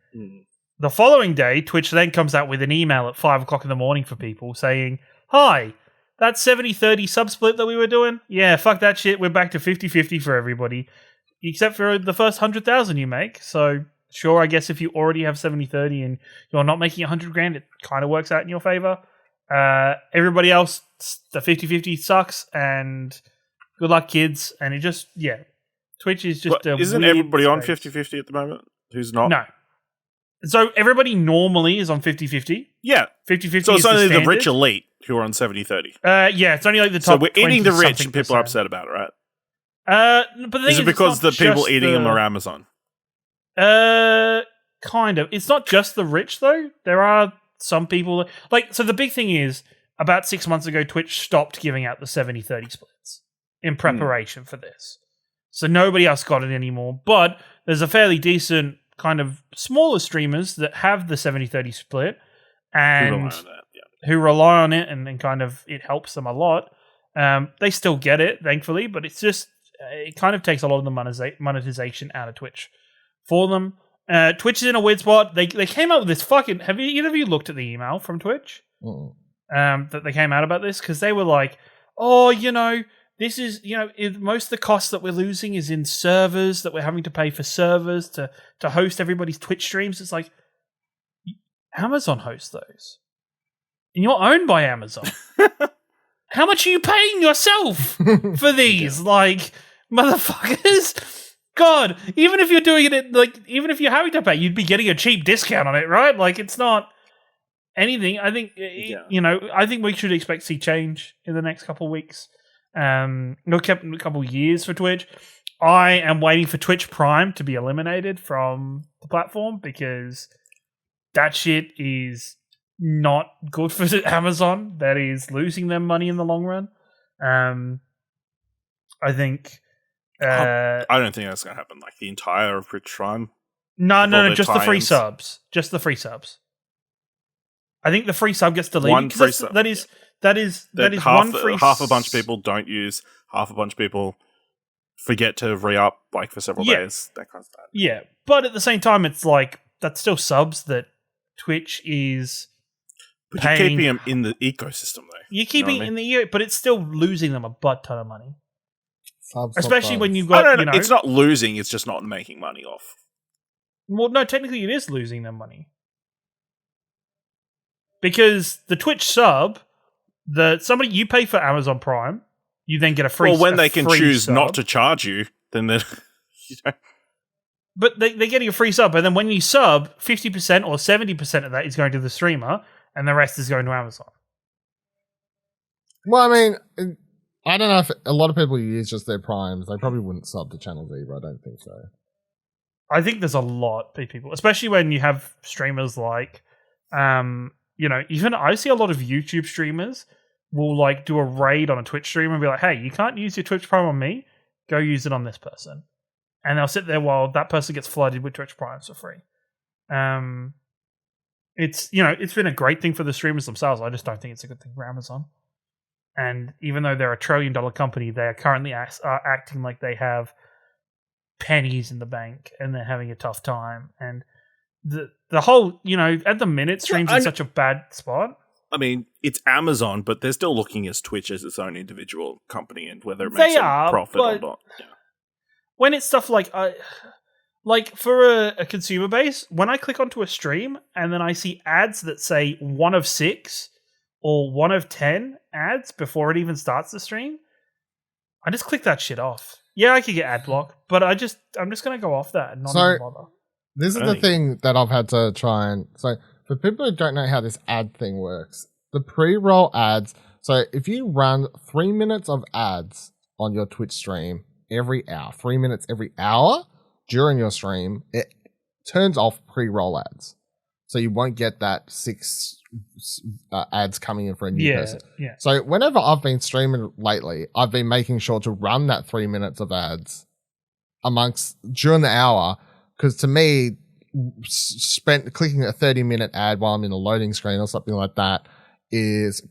C: the following day, Twitch then comes out with an email at 5 o'clock in the morning for people saying, hi, that 70-30 sub-split that we were doing, yeah, fuck that shit. We're back to 50-50 for everybody, except for the first 100,000 you make. So sure, I guess if you already have 70-30 and you're not making $100,000, it kind of works out in your favor. Everybody else, the 50-50 sucks, and good luck, kids. And it just, Twitch is just
B: isn't everybody on 50-50 at the moment? Who's not?
C: No. So everybody normally is on 50-50.
B: Yeah.
C: 50-50
B: So it's only
C: the
B: the rich elite who are on 70-30.
C: Yeah, it's only like the top.
B: So we're eating the rich and people are upset about it, right?
C: But the thing
B: is it because the people eating them are Amazon?
C: Kind of. It's not just the rich, though. There are some people... so the big thing is, about 6 months ago, Twitch stopped giving out the 70-30 splits in preparation for this. So nobody else got it anymore. But there's a fairly decent kind of smaller streamers that have the 70-30 split and who rely on it and kind of it helps them a lot. They still get it, thankfully, but it's just it kind of takes a lot of the monetization out of Twitch for them. Twitch is in a weird spot. They came out with this fucking... Have either of you looked at the email from Twitch? That they came out about this? Because they were like, this is, most of the costs that we're losing is in servers, that we're having to pay for servers to host everybody's Twitch streams. It's like, Amazon hosts those. And you're owned by Amazon. How much are you paying yourself for these? Motherfuckers. God, even if you're doing it, even if you're having to pay, you'd be getting a cheap discount on it, right? It's not anything. I think, I think we should expect to see change in the next couple of weeks. A couple of years for Twitch. I am waiting for Twitch Prime to be eliminated from the platform because that shit is not good for Amazon. That is losing them money in the long run. I think.
B: I don't think that's going to happen. Like the entire Twitch Prime.
C: No, just the free subs. Just the free subs. I think the free sub gets deleted.
B: One free sub.
C: That is
B: half, one free. Half a bunch of people don't use. Half a bunch of people forget to re-up like for several days. That kind of stuff.
C: Yeah, but at the same time, it's like that's still subs that Twitch is.
B: But you're keeping them in the ecosystem, though.
C: You're keeping in the but it's still losing them a butt ton of money.
A: Subs,
C: especially when you've got.
B: It's not losing; it's just not making money off.
C: Well, no, technically it is losing them money. Because the Twitch sub, somebody you pay for Amazon Prime, you then get a free.
B: Well, when they can choose
C: sub.
B: not to charge you, then they're.
C: But they're getting a free sub, and then when you sub, 50% or 70% of that is going to the streamer, and the rest is going to Amazon.
A: Well, I mean, I don't know if a lot of people use just their Primes. They probably wouldn't sub to channels either. I don't think so.
C: I think there's a lot of people, especially when you have streamers like, even I see a lot of YouTube streamers will like do a raid on a Twitch stream and be like, hey, you can't use your Twitch Prime on me. Go use it on this person. And they'll sit there while that person gets flooded with Twitch Primes for free. It's been a great thing for the streamers themselves. I just don't think it's a good thing for Amazon. And even though they're $1 trillion company, they are currently acting like they have pennies in the bank and they're having a tough time. And the whole, at the minute, streams in such a bad spot.
B: I mean, it's Amazon, but they're still looking at Twitch as its own individual company and whether it makes a profit or not. Yeah.
C: When it's stuff like for a consumer base, when I click onto a stream and then I see ads that say 1 of 6 or 1 of 10 ads before it even starts the stream, I just click that shit off. Yeah, I could get ad block, but I'm just going to go off that and not even bother.
A: This is the thing that I've had to try and... So, for people who don't know how this ad thing works, the pre-roll ads... So, if you run 3 minutes of ads on your Twitch stream every hour, 3 minutes every hour during your stream, it turns off pre-roll ads. So, you won't get that 6 ads coming in for a new person.
C: Yeah.
A: So, whenever I've been streaming lately, I've been making sure to run that 3 minutes of ads during the hour... Because to me, clicking a 30-minute ad while I'm in a loading screen or something like that is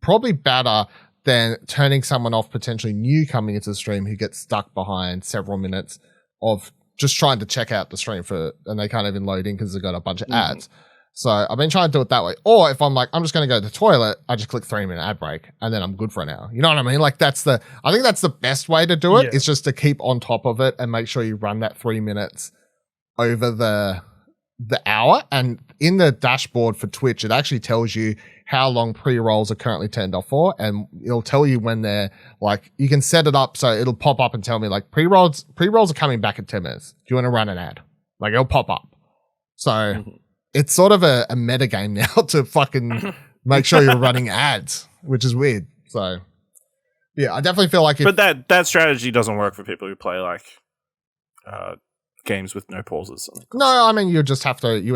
A: probably better than turning someone off potentially new coming into the stream who gets stuck behind several minutes of just trying to check out the stream and they can't even load in because they've got a bunch of ads. So I've been trying to do it that way. Or if I'm like, I'm just going to go to the toilet, I just click 3-minute ad break and then I'm good for an hour. You know what I mean? Like I think that's the best way to do it. Yeah. It's just to keep on top of it and make sure you run that 3 minutes over the hour. And in the dashboard for Twitch, it actually tells you how long pre-rolls are currently turned off for. And it'll tell you when they're like, you can set it up so it'll pop up and tell me like pre-rolls are coming back in 10 minutes. Do you want to run an ad? Like it'll pop up. So... It's sort of a meta game now to fucking make sure you're running ads, which is weird. So, yeah, I definitely feel like...
B: But that strategy doesn't work for people who play, like, games with no pauses.
A: No, I mean, you would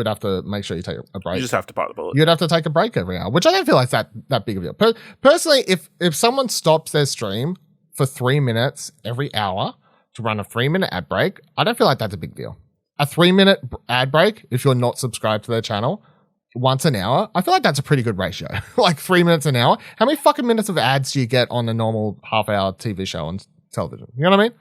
A: have to make sure you take a break.
B: You just have to bite the bullet.
A: You'd have to take a break every hour, which I don't feel like that big of a deal. Personally, if someone stops their stream for 3 minutes every hour to run a 3-minute ad break, I don't feel like that's a big deal. A 3-minute ad break, if you're not subscribed to their channel, once an hour, I feel like that's a pretty good ratio. Like 3 minutes an hour. How many fucking minutes of ads do you get on a normal half-hour TV show on television? You know what I mean?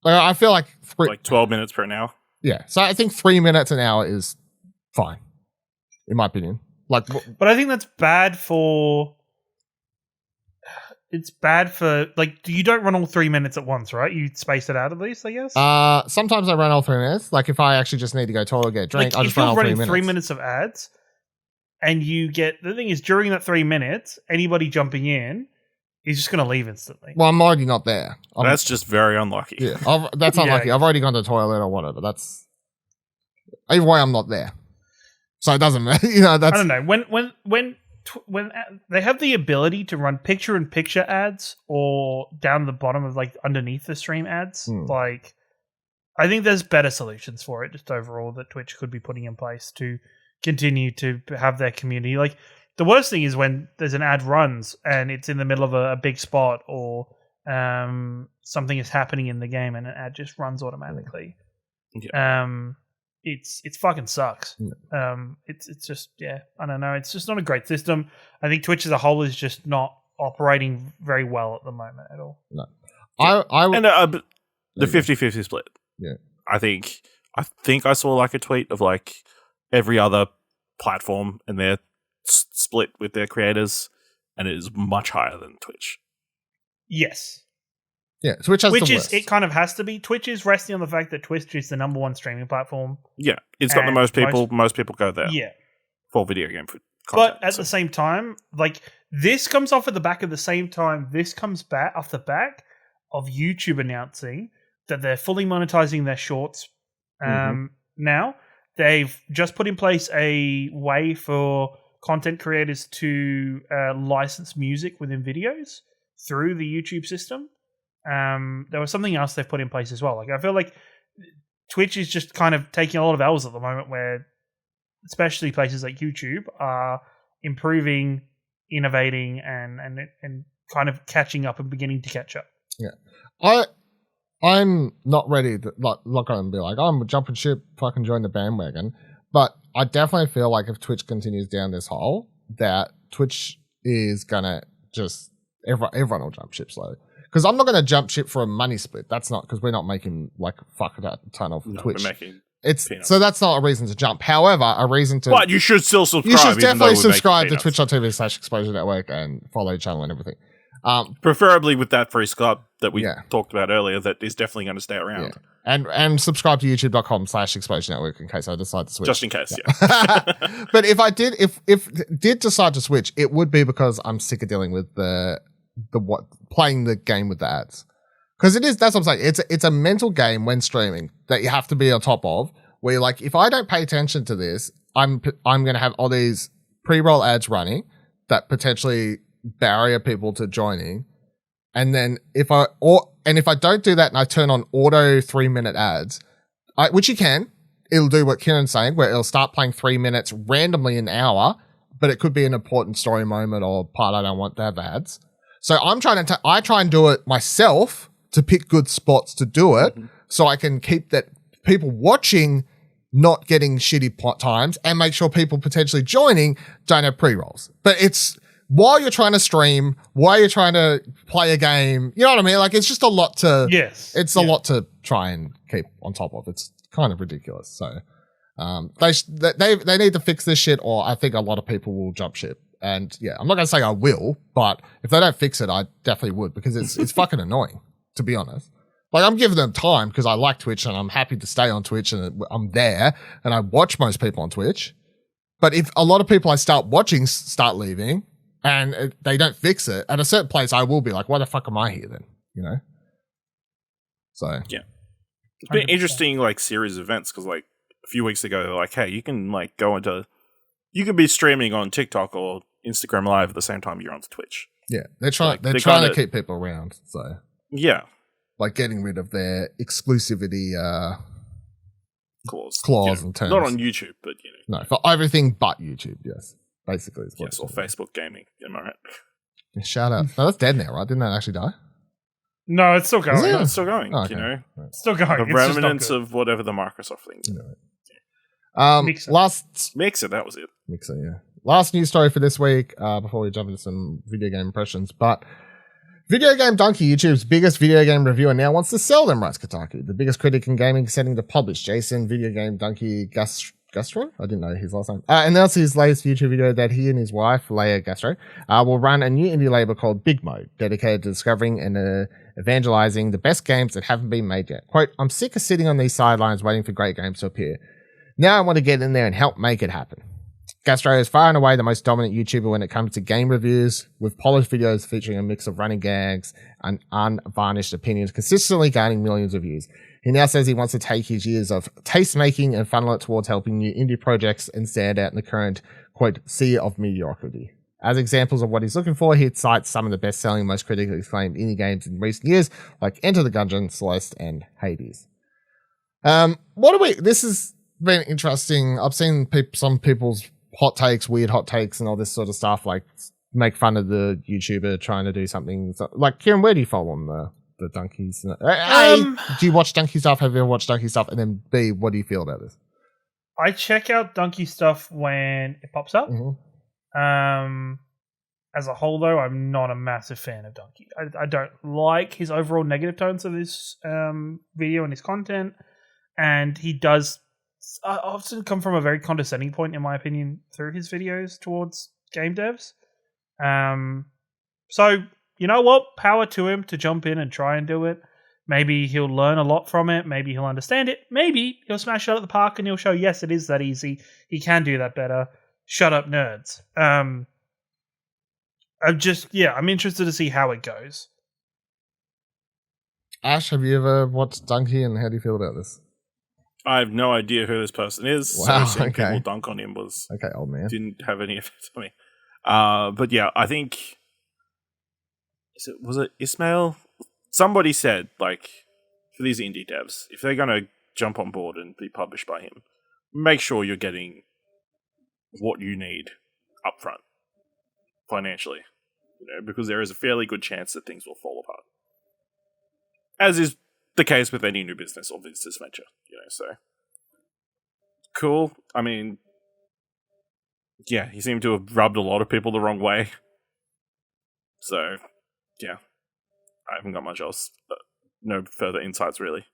A: Like, I feel like...
B: like 12 minutes per hour?
A: Yeah. So I think 3 minutes an hour is fine, in my opinion. But
C: I think that's bad for... It's bad for, you don't run all 3 minutes at once, right? You space it out at least, I guess?
A: Sometimes I run all 3 minutes. Like, if I actually just need to go toilet, get a drink, I just run all 3 minutes.
C: If you're running 3 minutes of ads, and you get... The thing is, during that 3 minutes, anybody jumping in is just going to leave instantly.
A: Well, I'm already not there.
B: That's just very unlucky.
A: Yeah, that's unlucky. I've already gone to the toilet or whatever. That's... Either way, I'm not there. So it doesn't matter. I
C: don't know. When when they have the ability to run picture-in-picture ads or down the bottom of like underneath the stream ads, like I think there's better solutions for it just overall that Twitch could be putting in place to continue to have their community. Like the worst thing is when there's an ad runs and it's in the middle of a big spot or something is happening in the game and an ad just runs automatically.
B: Yeah.
C: It's fucking sucks. It's just I don't know. It's just not a great system. I think Twitch as a whole is just not operating very well at the moment at all.
A: No,
B: the 50-50 split.
A: Yeah,
B: I think I saw like a tweet of like every other platform and they're split with their creators, and it is much higher than Twitch.
C: Yes.
A: Yeah, Twitch has
C: Which
A: the
C: is
A: worst.
C: It kind of has to be. Twitch is resting on the fact that Twitch is the number one streaming platform.
B: Yeah, it's got the most people. Most people go there.
C: Yeah,
B: for video game content.
C: But at the same time, like this comes off at the back of the same time. This comes back off the back of YouTube announcing that they're fully monetizing their shorts. Now they've just put in place a way for content creators to license music within videos through the YouTube system. There was something else they've put in place as well. Like I feel like Twitch is just kind of taking a lot of L's at the moment, where especially places like YouTube are improving, innovating, and kind of catching up and beginning to catch up.
A: Yeah, I'm not ready to not going to be like, I'm jumping ship, fucking join the bandwagon. But I definitely feel like if Twitch continues down this hole, that Twitch is gonna just everyone will jump ship slowly. Because I'm not going to jump ship for a money split. That's not because we're not making like fuck a ton of Twitch.
B: We're making
A: peanuts. So that's not a reason to jump. However, a reason to.
B: But you should still subscribe.
A: You should definitely subscribe to Twitch.tv/Exposure Network and follow the channel and everything.
B: Preferably with that free Skype that we talked about earlier. That is definitely going to stay around.
A: Yeah. And subscribe to youtube.com/Exposure Network in case I decide to switch.
B: Just in case, yeah.
A: But if I did, if did decide to switch, it would be because I'm sick of dealing with playing the game with the ads. Because that's what I'm saying. It's a mental game when streaming that you have to be on top of. Where you're like, if I don't pay attention to this, I'm going to have all these pre-roll ads running that potentially barrier people to joining. And then if I don't do that and I turn on auto 3-minute ads, which you can, it'll do what Kieran's saying, where it'll start playing 3 minutes randomly an hour, but it could be an important story moment or part I don't want to have ads. So I try and do it myself to pick good spots to do it, so I can keep that people watching not getting shitty times and make sure people potentially joining don't have pre-rolls. But it's while you're trying to stream, while you're trying to play a game, you know what I mean? Like it's just a lot to a lot to try and keep on top of. It's kind of ridiculous. So they need to fix this shit, or I think a lot of people will jump ship. And yeah, I'm not going to say I will, but if they don't fix it, I definitely would, because it's fucking annoying, to be honest. Like, I'm giving them time because I like Twitch and I'm happy to stay on Twitch and I'm there and I watch most people on Twitch. But if a lot of people I start watching start leaving and they don't fix it, at a certain place I will be like, why the fuck am I here then? You know? So.
B: Yeah. It's been an interesting, like, series of events because, like, a few weeks ago, they're like, hey, you can, like, you can be streaming on TikTok or Instagram Live at the same time you're on Twitch.
A: Yeah. They're trying to keep people around, so.
B: Yeah.
A: Like getting rid of their exclusivity clause and terms.
B: Not on YouTube, but you know.
A: No, for everything but YouTube, yes. Basically.
B: Yes, or Facebook gaming. Am I right?
A: Yeah, shout out. No, that's dead now, right? Didn't that actually die?
C: No, it's still going.
B: No, it's still going,
A: okay.
B: You know.
A: Right.
C: Still going.
B: The remnants of whatever the Microsoft thing.
A: Mixer.
B: Mixer, that was it.
A: Mixer, yeah. Last news story for this week, before we jump into some video game impressions, but Videogamedunkey, YouTube's biggest video game reviewer, now wants to sell them rights to Kotaku. The biggest critic in gaming setting to publish. Jason Videogamedunkey Gastro? I didn't know his last name. Announced his latest YouTube video that he and his wife, Leia Gastro, will run a new indie label called Big Mode, dedicated to discovering and evangelizing the best games that haven't been made yet. Quote, I'm sick of sitting on these sidelines waiting for great games to appear. Now I want to get in there and help make it happen. Gastro is far and away the most dominant YouTuber when it comes to game reviews, with polished videos featuring a mix of running gags and unvarnished opinions, consistently gaining millions of views. He now says he wants to take his years of taste-making and funnel it towards helping new indie projects and stand out in the current, quote, sea of mediocrity. As examples of what he's looking for, he cites some of the best-selling, most critically acclaimed indie games in recent years, like Enter the Gungeon, Celeste, and Hades. This has been interesting. I've seen some people's hot takes, weird hot takes, and all this sort of stuff, like make fun of the YouTuber trying to do something. Like, Kieran, where do you fall on the Dunkeys? A, do you watch Dunkey stuff? Have you ever watched Dunkey stuff? And then B, what do you feel about this?
C: I check out Dunkey stuff when it pops up.
A: Mm-hmm.
C: As a whole, though, I'm not a massive fan of Dunkey. I don't like his overall negative tones of his video and his content, and he does often come from a very condescending point, in my opinion, through his videos towards game devs. So, you know what? Power to him to jump in and try and do it. Maybe he'll learn a lot from it. Maybe he'll understand it. Maybe he'll smash it out of the park and he'll show, yes, it is that easy. He can do that better. Shut up, nerds. I'm interested to see how it goes.
A: Ash, have you ever watched Dunkey, and how do you feel about this?
B: I have no idea who this person is.
A: Wow,
B: so seeing
A: okay.
B: people dunk on him
A: old man.
B: didn't have any effect on me. But yeah, I think was it Ismail? Somebody said, like, for these indie devs, if they're gonna jump on board and be published by him, make sure you're getting what you need upfront financially, because there is a fairly good chance that things will fall apart, as is the case with any new business or business venture. So cool. I mean, yeah, he seemed to have rubbed a lot of people the wrong way. So yeah, I haven't got much else. No further insights, really.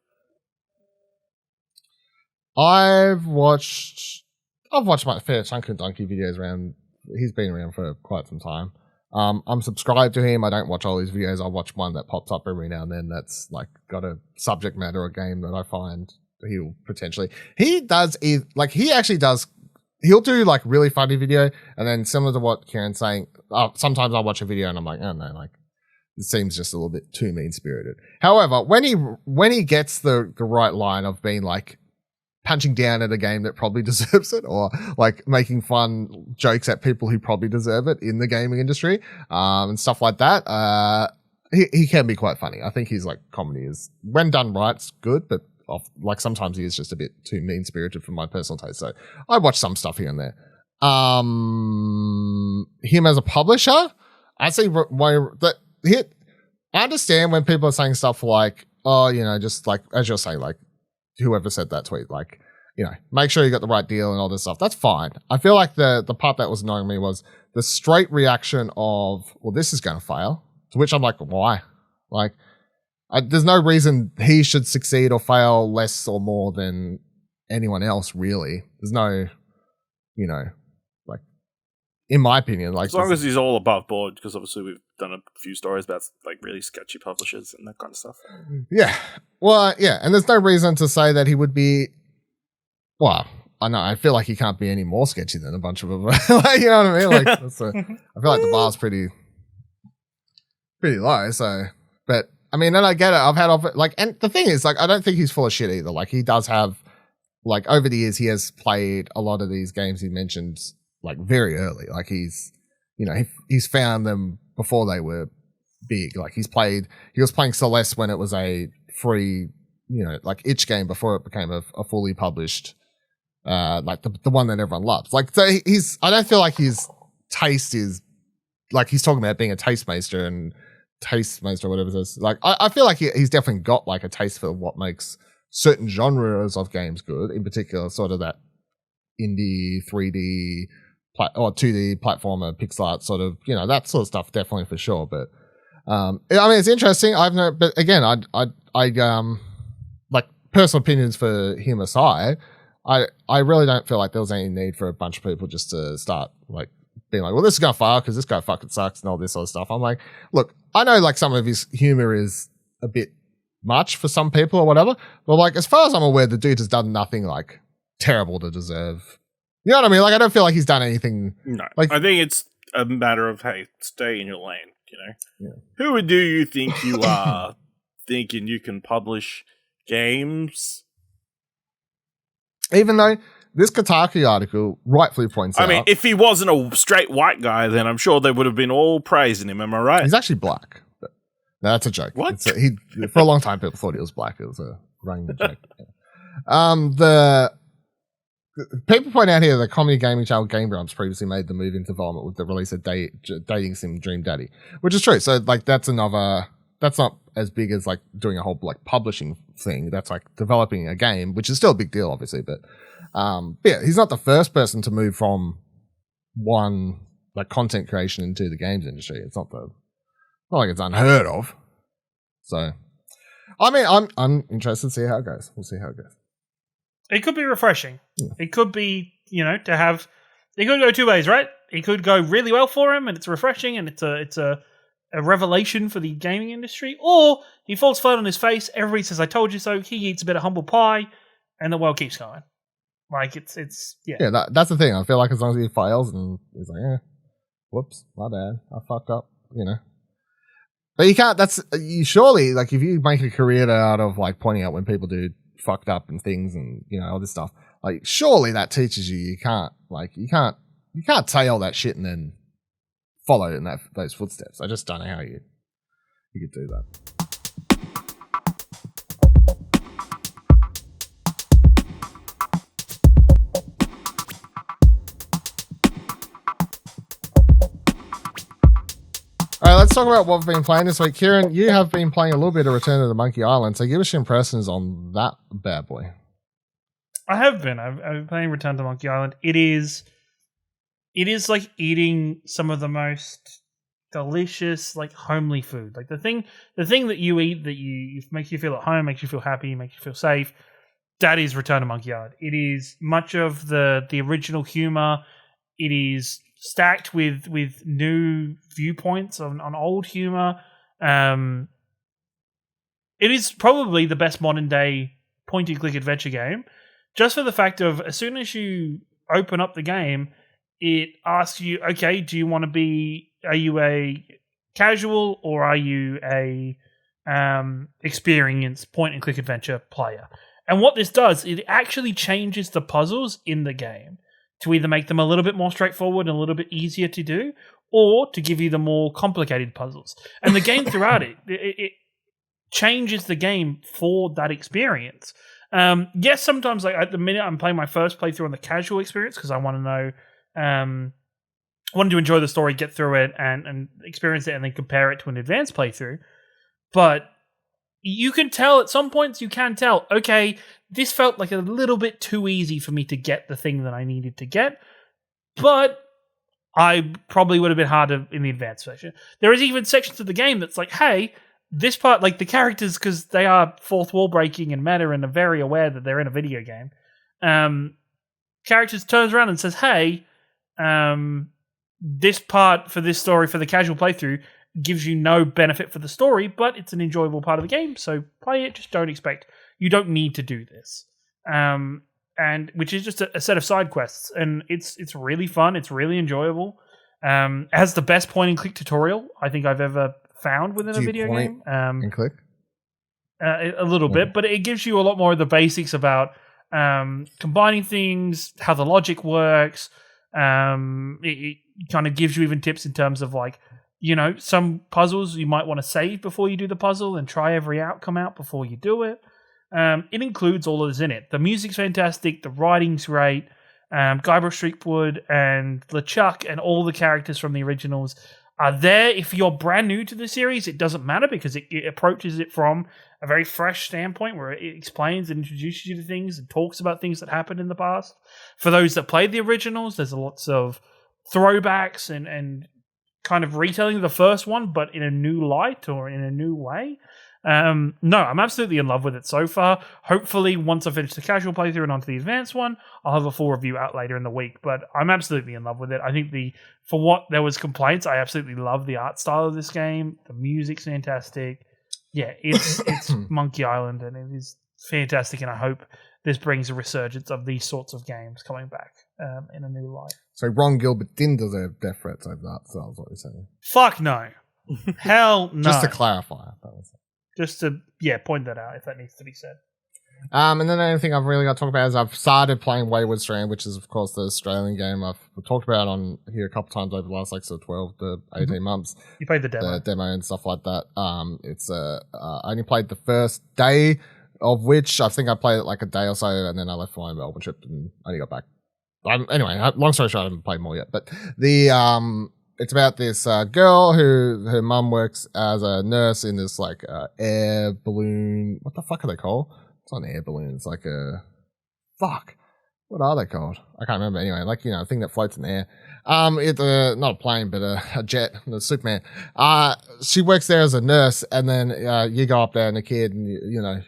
A: I've watched my fair chunk of Dunkey videos around. He's been around for quite some time. I'm subscribed to him. I don't watch all his videos. I watch one that pops up every now and then that's like got a subject matter or game that I find he'll potentially. He'll do like really funny video, and then similar to what Kieran's saying, sometimes I'll watch a video and I'm like, oh no, like it seems just a little bit too mean-spirited. However, when he gets the right line of being like punching down at a game that probably deserves it, or like making fun jokes at people who probably deserve it in the gaming industry, and stuff like that, he can be quite funny. I think his like comedy is, when done right, it's good, but like sometimes he is just a bit too mean-spirited for my personal taste. So I watch some stuff here and there. Him as a publisher, I see that I understand when people are saying stuff like, oh, just like, as you're saying, like, whoever said that tweet, like, make sure you got the right deal and all this stuff. That's fine. I feel like the part that was annoying me was the straight reaction of, well, this is going to fail. To which I'm like, why? Like, there's no reason he should succeed or fail less or more than anyone else, really. There's no, like, in my opinion, like,
B: as long as he's all above board, because obviously we've done a few stories about like really sketchy publishers and that kind of stuff.
A: Yeah. Well, yeah, and there's no reason to say that he would be. Well, I know. I feel like he can't be any more sketchy than a bunch of them. Like, you know what I mean? Like, I feel like the bar's pretty low. So, but I mean, and I get it. I've had like, and the thing is, like, I don't think he's full of shit either. Like, he does have, like, over the years, he has played a lot of these games he mentioned, like, very early. Like, he's found them before they were big. Like, he was playing Celeste when it was a free, like itch game before it became a fully published, like the one that everyone loves. Like, so I don't feel like his taste is, like, he's talking about being a tastemaster and whatever it is. Like, I feel like he's definitely got like a taste for what makes certain genres of games good, in particular sort of that indie 3D or 2D platformer, pixel art sort of, that sort of stuff, definitely for sure. But I mean, it's interesting. But again, I like, personal opinions for him aside, I really don't feel like there was any need for a bunch of people just to start like being like, well, this is gonna fail because this guy fucking sucks and all this sort of stuff. I'm like, look, I know like some of his humor is a bit much for some people or whatever, but like, as far as I'm aware, the dude has done nothing like terrible to deserve. You know what I mean? Like, I don't feel like he's done anything.
B: No,
A: like,
B: I think it's a matter of, hey, stay in your lane.
A: Yeah.
B: Who do you think you are, thinking you can publish games?
A: Even though this Kotaku article rightfully points out.
B: I mean, if he wasn't a straight white guy, then I'm sure they would have been all praising him. Am I right?
A: He's actually black. But, no, that's a joke.
B: What?
A: For a long time, people thought he was black. It was a running joke. The people point out here the comedy gaming channel Game Grumps previously made the move into development with the release of Dating Sim Dream Daddy, which is true. So, like, that's not as big as like doing a whole like publishing thing. That's like developing a game, which is still a big deal, obviously. But yeah, he's not the first person to move from one like content creation into the games industry. It's not like it's unheard of. So, I mean, I'm interested to see how it goes. We'll see how it goes.
C: It could be refreshing.
A: Yeah.
C: It could be, to have. It could go two ways, right? It could go really well for him, and it's refreshing, and it's a revelation for the gaming industry, or he falls flat on his face. Everybody says, "I told you so." He eats a bit of humble pie, and the world keeps going. Like it's yeah.
A: Yeah, that's the thing. I feel like as long as he fails and he's like, whoops, my bad, I fucked up, But you can't. You surely like if you make a career out of like pointing out when people do fucked up and things and all this stuff. Like surely that teaches you can't say all that shit and then follow in those footsteps. I just don't know how you could do that. All right, let's talk about what we've been playing this week. Kieran, you have been playing a little bit of Return to the Monkey Island, so give us your impressions on that bad boy.
C: I have been. I've been playing Return to Monkey Island. It is like eating some of the most delicious, like homely food. Like the thing that you eat that you makes you feel at home, makes you feel happy, makes you feel safe. That is Return to Monkey Island. It is much of the original humor. It is stacked with new viewpoints on old humor. It is probably the best modern day point-and-click adventure game, just for the fact of as soon as you open up the game, it asks you, okay, are you a casual or are you a experienced point-and-click adventure player? And what this does, it actually changes the puzzles in the game to either make them a little bit more straightforward and a little bit easier to do, or to give you the more complicated puzzles. And the game throughout it changes the game for that experience. Yes, sometimes like at the minute I'm playing my first playthrough on the casual experience because I want to know, wanted to enjoy the story, get through it, and experience it, and then compare it to an advanced playthrough. But you can tell at some points, okay, this felt like a little bit too easy for me to get the thing that I needed to get, but I probably would have been harder in the advanced section. There is even sections of the game that's like, hey, this part, like the characters, because they are fourth wall breaking and meta and are very aware that they're in a video game, characters turns around and says, hey, this part for this story, for the casual playthrough, gives you no benefit for the story, but it's an enjoyable part of the game, so play it. Just you don't need to do this. And which is just a set of side quests, and it's really fun, it's really enjoyable. It has the best point and click tutorial I think I've ever found within a video game.
A: And click?
C: A little bit, but it gives you a lot more of the basics about combining things, how the logic works. It kind of gives you even tips in terms of like, some puzzles you might want to save before you do the puzzle and try every outcome out before you do it. It includes all of this in it. The music's fantastic. The writing's great. Guybrush Threepwood and LeChuck and all the characters from the originals are there. If you're brand new to the series, it doesn't matter because it approaches it from a very fresh standpoint where it explains and introduces you to things and talks about things that happened in the past. For those that played the originals, there's lots of throwbacks and kind of retelling the first one, but in a new light or in a new way. No, I'm absolutely in love with it so far. Hopefully, once I finish the casual playthrough and onto the advanced one, I'll have a full review out later in the week. But I'm absolutely in love with it. I think for what there was complaints, I absolutely love the art style of this game. The music's fantastic. Yeah, it's Monkey Island, and it is fantastic. And I hope this brings a resurgence of these sorts of games coming back in a new light.
A: So Ron Gilbert didn't deserve death threats over that. So that's what you're saying.
C: Fuck no. Hell no.
A: Just to clarify. That was it.
C: Just to, point that out if that needs to be said.
A: And then the only thing I've really got to talk about is I've started playing Wayward Strand, which is, of course, the Australian game I've talked about on here a couple times over the last, 12 to 18 months.
C: You played the demo.
A: The demo and stuff like that. I only played the first day, of which I think I played it a day or so, and then I left for my Melbourne trip and only got back. Anyway, long story short, I haven't played more yet. But it's about this girl who her mum works as a nurse in this air balloon. What the fuck are they called? It's not an air balloon. It's like a fuck. What are they called? I can't remember. Anyway, a thing that floats in the air. It's not a plane, but a jet. The Superman. She works there as a nurse, and then you go up there and the kid, and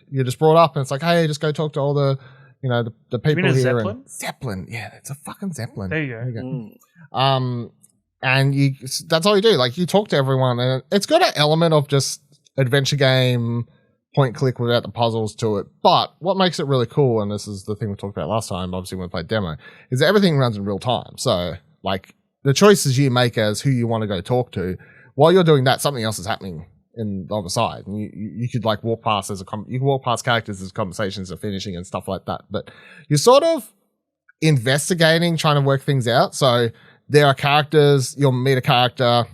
A: you're just brought up, and it's like, hey, just go talk to all the the people
C: you mean a
A: here.
C: Zeppelin?
A: Zeppelin, yeah, it's a fucking Zeppelin.
C: There you go.
A: And that's all you do. You talk to everyone, and it's got an element of just adventure game point click without the puzzles to it. But what makes it really cool, and this is the thing we talked about last time, obviously when we played demo, is that everything runs in real time. So the choices you make as who you want to go talk to, while you're doing that, something else is happening in the other side. And you could walk past you can walk past characters as conversations are finishing and stuff like that. But you're sort of investigating, trying to work things out. So there are characters, you'll meet a character,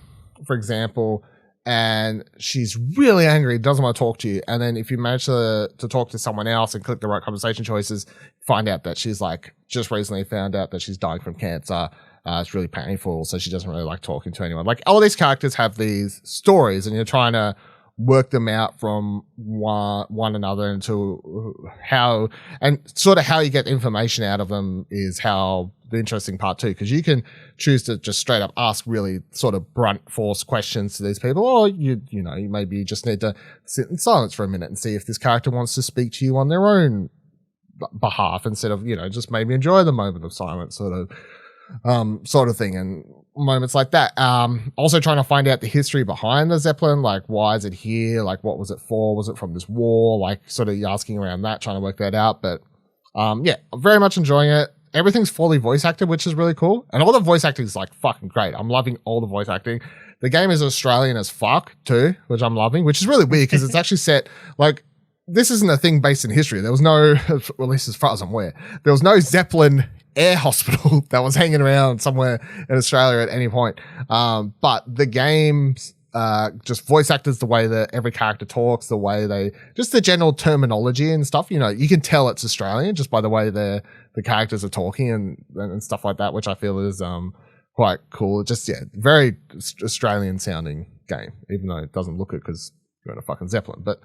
A: for example, and she's really angry, doesn't want to talk to you. And then if you manage to talk to someone else and click the right conversation choices, find out that she's just recently found out that she's dying from cancer. It's really painful, so she doesn't really like talking to anyone. All these characters have these stories, and you're trying to work them out from one another into how you get information out of them is how the interesting part too, because you can choose to just straight up ask really sort of brunt force questions to these people, or you maybe just need to sit in silence for a minute and see if this character wants to speak to you on their own behalf instead of just maybe enjoy the moment of silence sort of thing, and moments like that. Also trying to find out the history behind the Zeppelin, why is it here, what was it for, was it from this war, sort of asking around that, trying to work that out. But yeah, very much enjoying it. Everything's fully voice acted, which is really cool, and all the voice acting is fucking great. I'm loving all the voice acting. The game is Australian as fuck too, which I'm loving, which is really weird because it's actually set this isn't a thing based in history. There was no, at least as far as I'm aware, there was no Zeppelin air hospital that was hanging around somewhere in Australia at any point. But the game's just voice actors, the way that every character talks, the way just the general terminology and stuff, you can tell it's Australian just by the way the characters are talking and stuff like that, which I feel is quite cool. Just, yeah, very Australian sounding game, even though it doesn't look it because you're in a fucking Zeppelin. But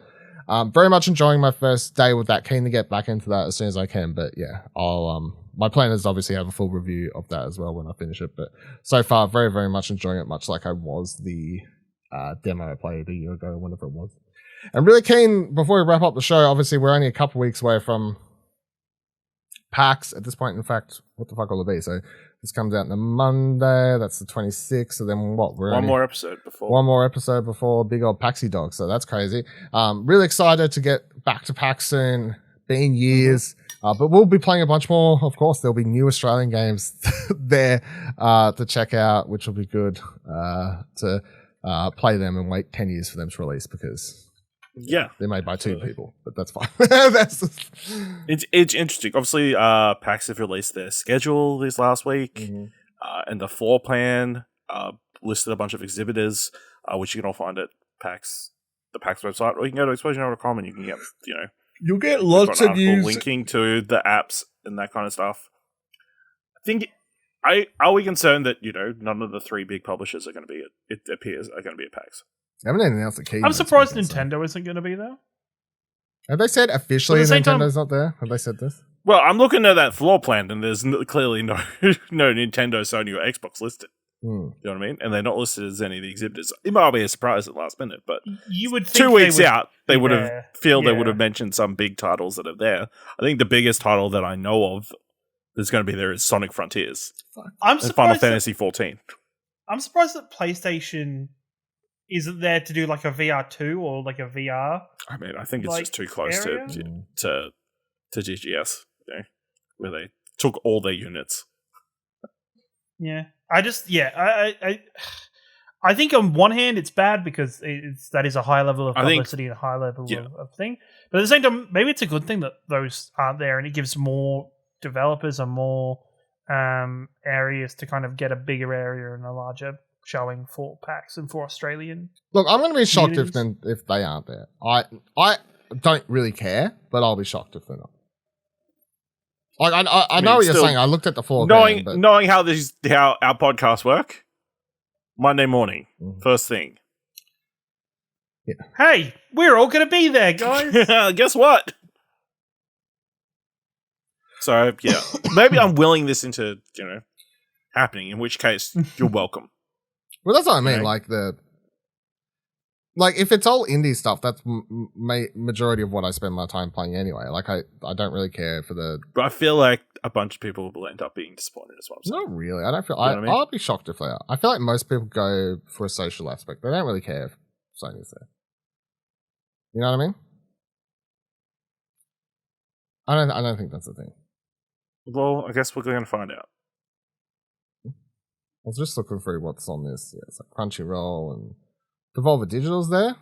A: very much enjoying my first day with that. Keen to get back into that as soon as I can. But yeah, my plan is obviously have a full review of that as well when I finish it. But so far, very, very much enjoying it, much like I was the demo I played a year ago, whenever it was. And really keen, before we wrap up the show, obviously we're only a couple weeks away from PAX at this point. In fact, what the fuck will it be? So this comes out on the Monday, that's the 26th. So then what?
B: One more episode
A: before big old Paxy Dog. So that's crazy. Really excited to get back to PAX soon. Been years. But we'll be playing a bunch more. Of course, there'll be new Australian games there to check out, which will be good to play them and wait 10 years for them to release because they're made by two people, but that's fine.
B: It's interesting. Obviously, PAX have released their schedule this last week, and the floor plan listed a bunch of exhibitors, which you can all find at the PAX website, or you can go to explosionhour.com and you can get,
A: you'll get lots of news
B: linking to the apps and that kind of stuff. I think, are we concerned that none of the three big publishers are going to be are going to be at PAX?
A: They haven't announced the key.
C: I'm surprised Nintendo isn't going to be there.
A: Have they said officially Nintendo's not there? Have they said this?
B: Well, I'm looking at that floor plan, and there's clearly no Nintendo, Sony, or Xbox listed. You know what I mean? And they're not listed as any of the exhibitors. It might be a surprise at the last minute, but
C: you would think
B: 2 weeks out, they would have they would have
C: Yeah.
B: mentioned some big titles that are there. I think the biggest title that I know of that's going to be there is Sonic Frontiers
C: I'm
B: and Final
C: surprised.
B: Fantasy 14.
C: I'm surprised that PlayStation isn't there to do a VR2 or a VR.
B: I mean, I think it's just too close
C: area?
B: to GGS, where they took all their units.
C: Yeah, I'm I think on one hand it's bad because that is a high level of publicity and a high level of thing. But at the same time, maybe it's a good thing that those aren't there, and it gives more developers and more areas to kind of get a bigger area and a larger showing for PAX and for Australian.
A: Look, I'm going to be shocked
C: communities.
A: if they aren't there. I don't really care, but I'll be shocked if they're not. Like I know what you're saying. I looked at the floor.
B: Knowing how our podcasts work, Monday morning, first thing.
A: Yeah.
C: Hey, we're all going to be there, guys.
B: Guess what? So yeah, maybe I'm willing this into happening. In which case, you're welcome.
A: Well, that's what I mean. Like if it's all indie stuff, that's majority of what I spend my time playing anyway. Like I don't really care for the.
B: But I feel like a bunch of people will end up being disappointed as well.
A: Not really. I don't feel.
B: You know what I mean?
A: I'll be shocked if they are. I feel like most people go for a social aspect. They don't really care if Sony's there. You know what I mean? I don't think that's the thing.
B: Well, I guess we're going to find out.
A: I was just looking through what's on this. Yeah, it's like Crunchyroll and Devolver Digital's there.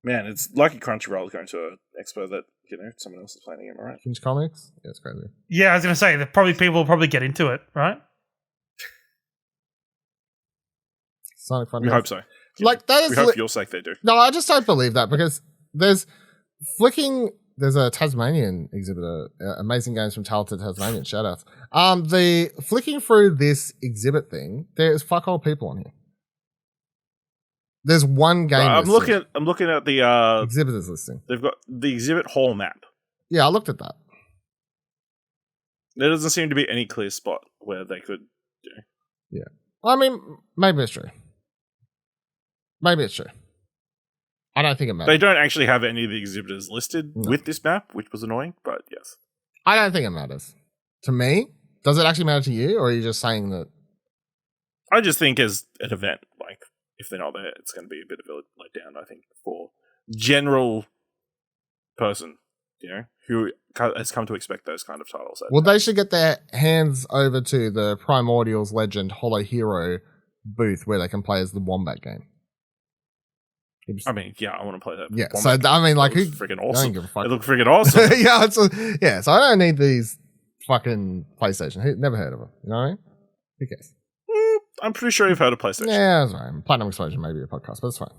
B: Man, it's lucky Crunchyroll is going to an expo that someone else is playing it, right?
A: Kinch Comics? Yeah, it's crazy.
C: Yeah, I was going to say that people will probably get into it, right?
A: Sonic Frontiers.
B: We hope so.
A: Like that is.
B: We hope for your sake they do.
A: No, I just don't believe that because there's a Tasmanian exhibitor, Amazing Games from Talented Tasmanian, shoutouts. The flicking through this exhibit thing, there's fuck all people on here. There's one game.
B: I'm looking at the
A: exhibitors listing.
B: They've got the exhibit hall map.
A: Yeah, I looked at that.
B: There doesn't seem to be any clear spot where they could.
A: Yeah, I mean, maybe it's true. Maybe it's true. I don't think it matters.
B: They don't actually have any of the exhibitors listed with this map, which was annoying, but yes.
A: I don't think it matters. To me, does it actually matter to you, or are you just saying that?
B: I just think as an event, like, if they're not there, it's going to be a bit of a letdown, I think, for general person, who has come to expect those kind of titles.
A: Well, they should get their hands over to the Primordials Legend Hollow Hero booth where they can play as the Wombat game.
B: I mean, yeah, I want to play that.
A: Yeah, so I mean, like, who
B: freaking awesome?
A: I don't give a fuck.
B: It looked freaking awesome.
A: Yeah, so I don't need these fucking PlayStation. Never heard of them. You know what I mean? Who cares?
B: I'm pretty sure you've heard of PlayStation.
A: Yeah, that's right. Platinum Explosion may be a podcast, but it's fine.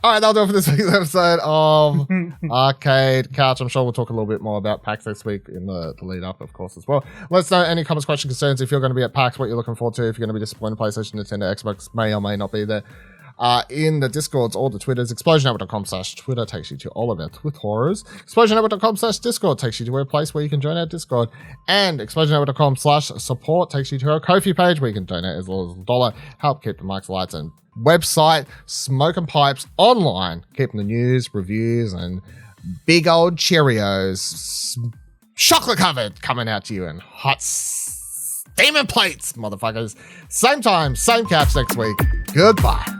A: All right, that'll do it for this week's episode of Arcade Couch. I'm sure we'll talk a little bit more about PAX next week in the lead up, of course, as well. Let us know any comments, questions, concerns. If you're going to be at PAX, what you're looking forward to. If you're going to be disappointed, PlayStation, Nintendo, Xbox may or may not be there. In the Discords or the Twitters, explosionnetwork.com/Twitter takes you to all of our Twitterers. Explosionnetwork.com/Discord takes you to a place where you can join our Discord. And explosionnetwork.com/support takes you to our Ko-fi page where you can donate as little as $1. Help keep the mics, lights, and website Smoking Pipes online. Keeping the news, reviews, and big old Cheerios chocolate covered coming out to you in hot steaming plates, motherfuckers. Same time, same couch next week. Goodbye.